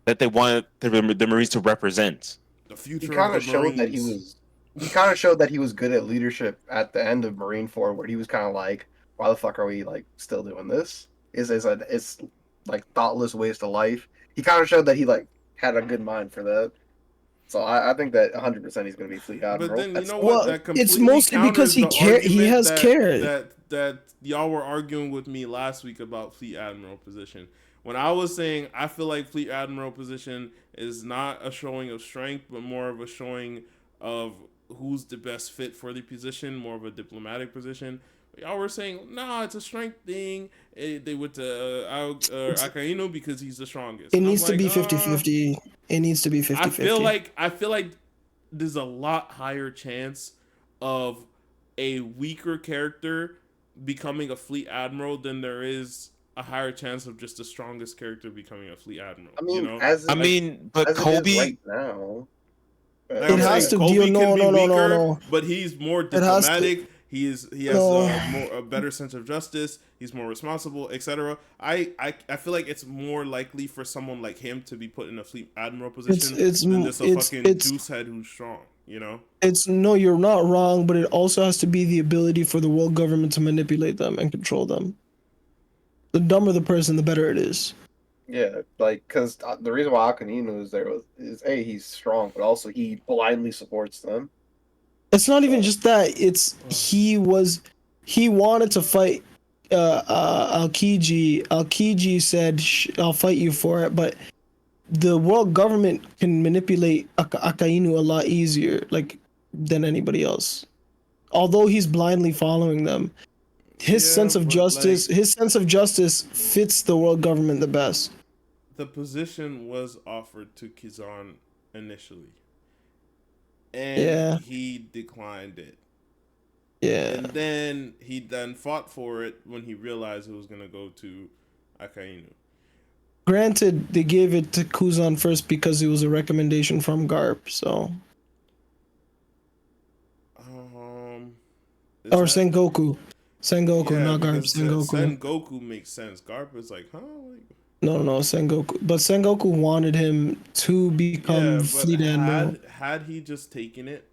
that they wanted the Marines to represent. The He future of kind the of showed that Marines. he kind of showed that he was good at leadership at the end of Marineford, where he was kind of like, "Why the fuck are we like still doing this? It's like thoughtless waste of life." He kind of showed that he like had a good mind for that. So I think that 100% he's going to be Fleet But Admiral. then you That's know what? Well, That it's completely mostly because counters the he argument has care. that y'all were arguing with me last week about fleet admiral position. When I was saying I feel like fleet admiral position is not a showing of strength, but more of a showing of who's the best fit for the position, more of a diplomatic position. Y'all were saying, nah, it's a strength thing. They went to It's Akainu because he's the strongest, it and I'm needs to like, be 50-50. It needs to be I feel 50-50. like I feel like there's a lot higher chance of a weaker character becoming a fleet admiral than there is a higher chance of just the strongest character becoming a fleet admiral. I You mean, know, I like mean, but as it is Kobe, right now. like It I'm has saying, to deal. Kobe can No, be no, no, no, weaker, no. but he's more It has to. diplomatic. He has No. a better sense of justice. He's more responsible, etc. I feel like it's more likely for someone like him to be put in a fleet admiral It's position it's than just a it's fucking it's juice head who's strong. You know. it's no. You're not wrong, but it also has to be the ability for the world government to manipulate them and control them. The dumber the person, the better it is. Yeah, like because the reason why Akanino is there is a he's strong, but also he blindly supports them. It's not even So, just that. It's he wanted to fight Aokiji. Aokiji said, "I'll fight you for it," but the world government can manipulate Akainu a lot easier, like than anybody else. Although he's blindly following them, Yeah, but like his sense of justice fits the world government the best. the position was offered to Kizan initially, and Yeah, he declined it. yeah. And then he then fought for it when he realized it was gonna go to Akainu. Granted, they gave it to Kuzan first because it was a recommendation from Garp, so Um, is or that Sengoku, yeah? not Garp, Because Sengoku. Goku makes sense. Garp is like, huh? Like, No, Sengoku. But Sengoku wanted him to become yeah, but Fleet Admiral. had he just taken it,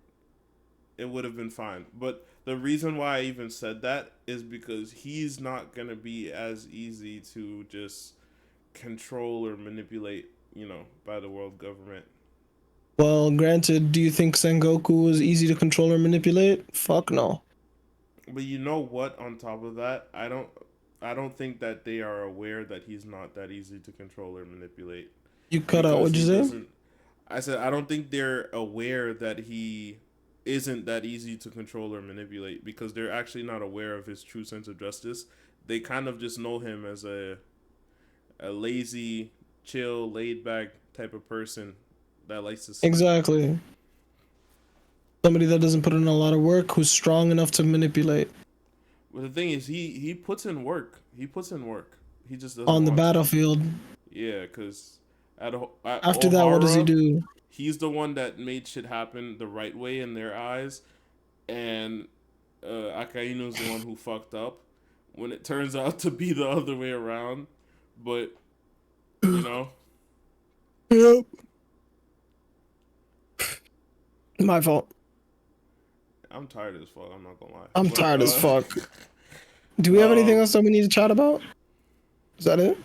it would have been fine. But the reason why I even said that is because he's not gonna be as easy to just control or manipulate, by the world government. Well, granted, do you think Sengoku was easy to control or manipulate? Fuck no. But you know what? On top of that, I don't think that they are aware that he's not that easy to control or manipulate You cut out. because What'd you he say? doesn't. I said I don't think they're aware that he isn't that easy to control or manipulate because they're actually not aware of his true sense of justice. They kind of just know him as a lazy, chill, laid back type of person that likes to sleep. Exactly. Somebody that doesn't put in a lot of work, who's strong enough to manipulate But the thing is, he puts in work. He puts in work. He just doesn't on the want to. battlefield. Yeah, because at After that, what does he Ohara, do? he's the one that made shit happen the right way in their eyes, and Akainu's the one who fucked up when it turns out to be the other way around. But you know, Yep. My fault. I'm tired as fuck. I'm not gonna lie. I'm But, tired as fuck. Do we have anything else that we need to chat about? Is that it?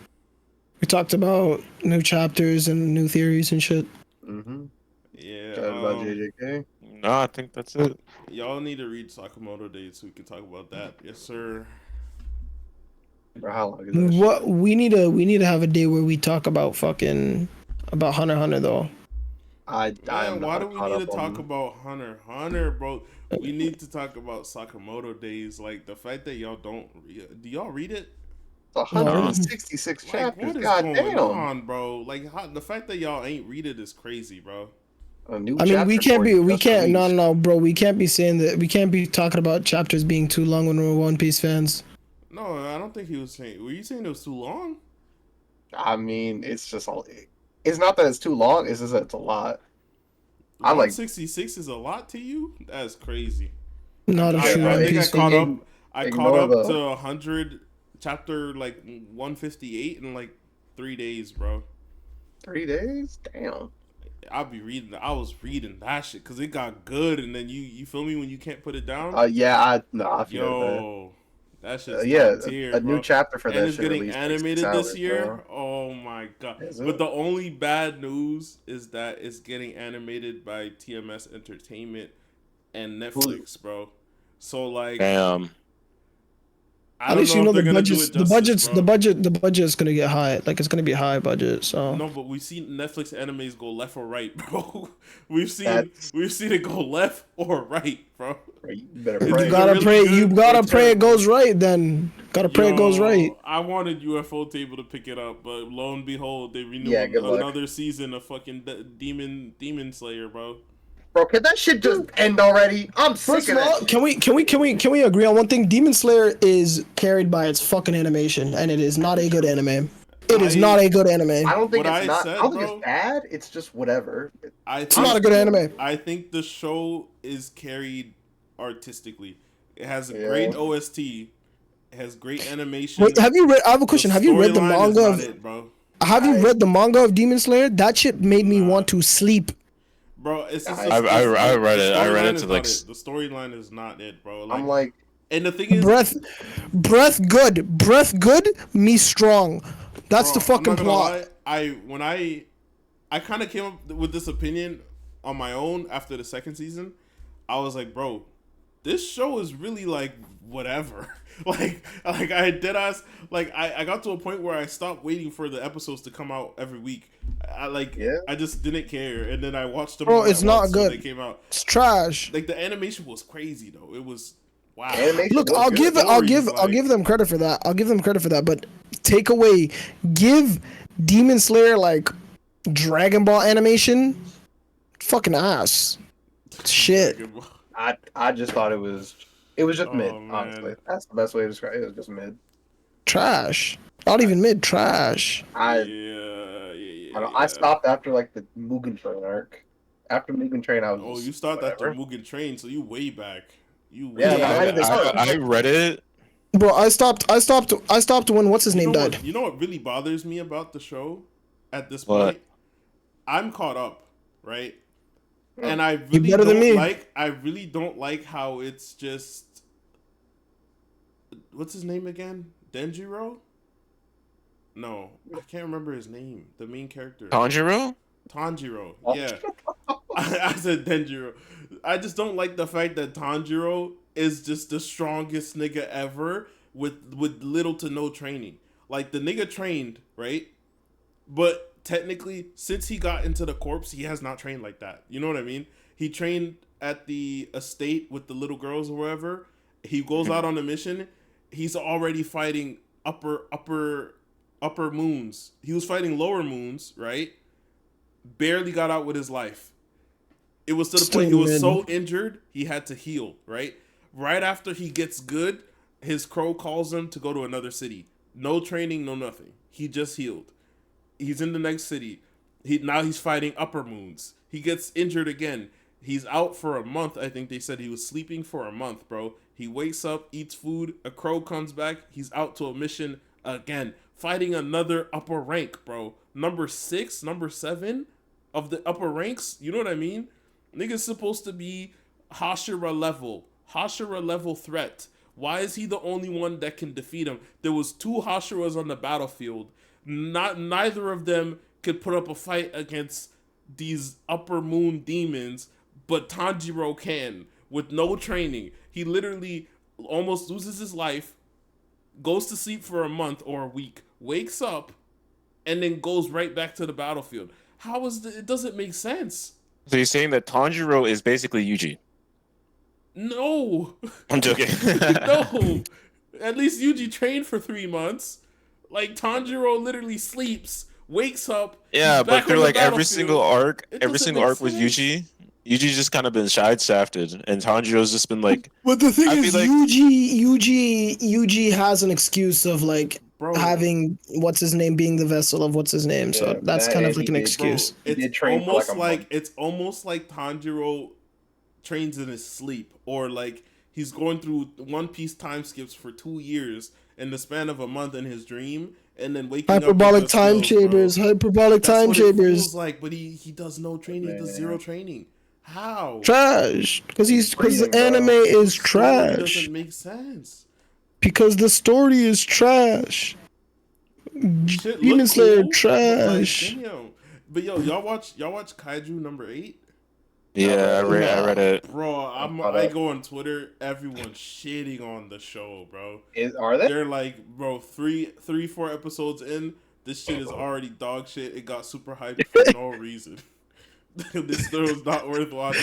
We talked about new chapters and new theories and shit. mm-hmm. Yeah, Chatted about JJK. No, I think that's it. y'all need to read Sakamoto Days so we can talk about that. Yes, sir. Bro, how long is that What shit? we need to have a day where we talk about about Hunter x Hunter though. I am Man, why not do we caught need to up talk on. about Hunter, bro? We need to talk about Sakamoto Days. Like the fact that y'all don't. Do y'all read it? It's No. 166 Like, chapters. what is God going damn. on, bro? Like, the fact that y'all ain't read it is crazy, bro. A new I mean, we chapter can't for be, you we just can't, released. no, bro. We can't be saying that. We can't be talking about chapters being too long when we're One Piece fans. No, I don't think he was saying. Were you saying it was too long? I mean, it's just all. It's not that it's too long. It's just that it's a lot. I like. 166 is a lot to you. That's crazy. Not a I, true I One think I Piece caught fan. up. I caught Ignore up to the 100 chapter like 158 in like 3 days, bro. 3 days. Damn. I was reading that shit because it got good, and then you feel me when you can't put it down. Yeah. I feel that. Yo, that shit's Yeah, top tier, a new bro. chapter for And that it's shit getting released like 6 animated this hours, year. bro. Oh my god! Is But it? the only bad news is that it's getting animated by TMS Entertainment and Netflix, bro. So like, Damn. I At don't least you know if know they're gonna do it justice, bro. the budget's gonna get high. Like it's gonna be high budget. So No, but we've seen Netflix animes go left or right, bro. We've seen That's it go left or right, bro. you better It's you either pray. gotta really pray. good You or gotta pray it terrible. goes right. Then gotta pray it goes right. Yo, I wanted UFO Table to pick it up, but lo and behold, they Yeah, renewed good luck. another season of fucking Demon Slayer, bro. Bro, can that shit just end already? I'm First sick of of that all, shit. can we agree on one thing? Demon Slayer is carried by its fucking animation, and it is not a good anime. It is not a good I anime. don't think What it's I not. said, I don't think bro, it's bad. It's just whatever. It's not a good anime. I think the show is carried artistically. It has a Yeah. great OST. It has great animation. Wait, have you read? I have a The question. Have you read the storyline is manga not of? it, bro. Have you read the manga of Demon Slayer? That shit made me Nah. want to sleep. Bro, it's just I read it. I read storyline it is to, like, not it. The storyline is not it, bro. I'm like, And the thing is, breath good, me strong. That's bro, the I'm fucking not gonna plot. lie. I kind of came up with this opinion on my own after the second season. I was like, bro, this show is really like whatever. like I dead ass. Like I got to a point where I stopped waiting for the episodes to come out every week. Yeah. I just didn't care, and then I watched them Bro, all it's at not once when good. they came out. It's trash. Like the animation was crazy though. It was wow. Animation Look, was I'll good. give Stories, I'll like- give them credit for that. I'll give them credit for that. But take away, give Demon Slayer like Dragon Ball animation, fucking ass. Shit. I just thought it was just Oh, mid. man. Honestly, that's the best way to describe it. It was just mid. Trash. Not even mid. Trash. I stopped after like the Mugen Train arc. After Mugen Train, I was. Oh, just, you stopped after whatever. Mugen Train, so you way back. You way Yeah, back. but I didn't start. I read it. Bro, I stopped when what's his name died. You know what really bothers me about the show at this What? point? I'm caught up, right? Hmm. And I You really better than don't me. like how it's just what's his name again? Denjiro? No, I can't remember his name. The main character. Tanjiro? Tanjiro. Oh. Yeah. I said Denjiro. I just don't like the fact that Tanjiro is just the strongest nigga ever with little to no training. Like the nigga trained, right? But technically, since he got into the corpse, he has not trained like that. You know what I mean? He trained at the estate with the little girls or whatever. He goes out on a mission. He's already fighting upper moons. He was fighting lower moons, right? Barely got out with his life. It was to the Still point he was mid. so injured he had to heal, right? Right after he gets good, his crow calls him to go to another city. No training, no nothing. He just healed. He's in the next city. Now he's fighting upper moons. He gets injured again. He's out for a month. I think they said he was sleeping for a month, bro. He wakes up, eats food, a crow comes back, he's out to a mission again, fighting another upper rank, bro. Number 6, number 7 of the upper ranks. You know what I mean? Nigga's supposed to be Hashira level threat. Why is he the only one that can defeat him? There was 2 Hashiras on the battlefield. Neither of them could put up a fight against these upper moon demons, but Tanjiro can with no training. He literally almost loses his life, goes to sleep for a month or a week, wakes up, and then goes right back to the battlefield. It doesn't make sense. So you're saying that Tanjiro is basically Yuji? No. I'm joking. No. At least Yuji trained for 3 months. Like Tanjiro literally sleeps, wakes up. Yeah, he's but back through on the like every battlefield. single arc, It every doesn't single make arc with sense. Yuji, Yuji's just kind of been side-shafted, and Tanjiro's just been like, But the thing I is, feel like- Yuji has an excuse of like Bro. having what's his name being the vessel of what's his name. So Yeah, that's that kind of and like he an did- excuse. He did It's train for, almost like, a like month. it's almost like Tanjiro trains in his sleep, or like he's going through One Piece time skips for 2 years in the span of a month in his dream, and then waking Hyperbolic up with the time skills, bro. chambers. Hyperbolic That's time what it chambers. feels like, but he does no training. He does Man. 0 training. How? Trash. Because the Breathing, bro. anime is Story trash. doesn't make sense. Because the story is trash. Shit Demon look Slayer cool, but, trash. Like, damn. But yo, y'all watch Kaiju number 8? yeah, I read it. Bro, caught I up. go on Twitter, everyone's shitting on the show, bro. Are they? They're like, bro, 4 episodes in, this shit is already dog shit. It got super hyped for no reason. This show is not worth watching.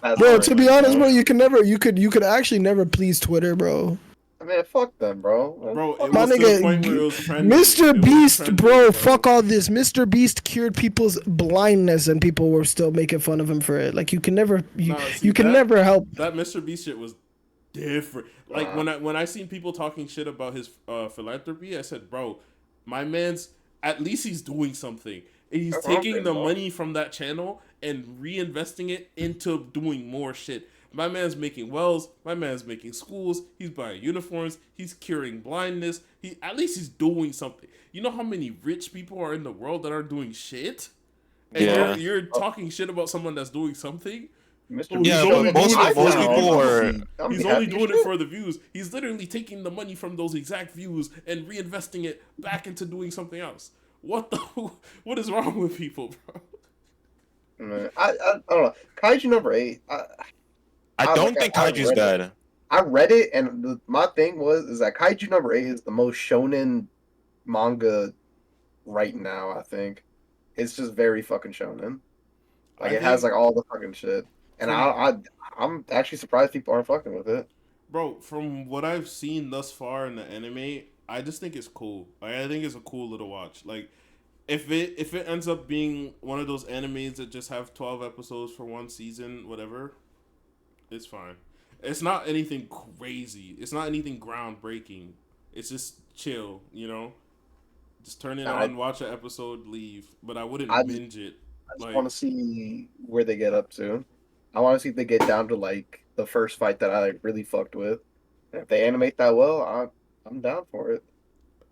That's Bro, alright, to be honest, bro, bro. you could actually never please Twitter, bro. I mean, fuck them, bro. Bro, it My was to the nigga, point where it was trending. Mr. It was Beast, trending, bro, fuck all this. Mr. Beast cured people's blindness, and people were still making fun of him for it. Like you can never, Nah, see, you can that- never help. That Mr. Beast shit was different. Like when I seen people talking shit about his philanthropy, I said, bro, my man's at least he's doing something. And he's taking the money from that channel and reinvesting it into doing more shit. My man's making wells. My man's making schools. He's buying uniforms. He's curing blindness. At least he's doing something. You know how many rich people are in the world that aren't doing shit? And Yeah. you're talking shit about someone that's doing something? Mr. Oh, Beast he's Yeah, only but most doing it for most the people views. were. He's only doing it for the views. He's literally taking the money from those exact views and reinvesting it back into doing something else. What the? What is wrong with people, bro? I don't know. Kaiju number 8. I don't think I Kaiju's read it. bad. I read it, and my thing is that Kaiju number 8 is the most shonen manga right now. I think it's just very fucking shonen. Like I it has think, like all the fucking shit, and I'm actually surprised people aren't fucking with it. bro, from what I've seen thus far in the anime, I just think it's cool. Like, I think it's a cool little watch. Like, if it ends up being one of those animes that just have 12 episodes for one season, whatever, it's fine. It's not anything crazy. It's not anything groundbreaking. It's just chill, you know. Just turn it I on, watch an episode, leave. But I wouldn't I binge it. I just Like, want to see where they get up to. I want to see if they get down to like the first fight that I like really fucked with. And if they animate that well, I'm down for it.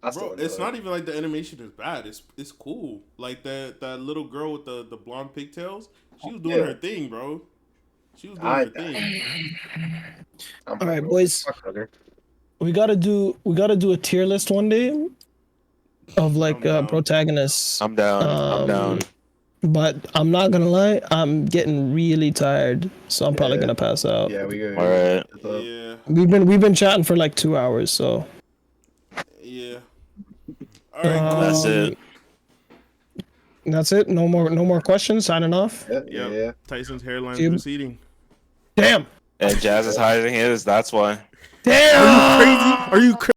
I still bro, enjoy it's it. not even like the animation is bad. It's cool. Like that little girl with the blonde pigtails, she was doing Yeah. her thing, bro. She was doing I, her thing. I'm All right, fucking with boys. it. Fuck with her. We gotta do a tier list one day of like I'm down. protagonists. I'm down. I'm down. But I'm not gonna lie, I'm getting really tired, so I'm probably Yeah. gonna pass out. Yeah, we go. All right. Yeah, We've been chatting for like 2 hours, so yeah. All right, cool. That's it. that's it. No more questions. Signing off. Yeah, Yep. yeah. Tyson's hairline's See you- receding. Damn. And Jazz is hiding his. That's why. Damn. Are you crazy? Are you crazy?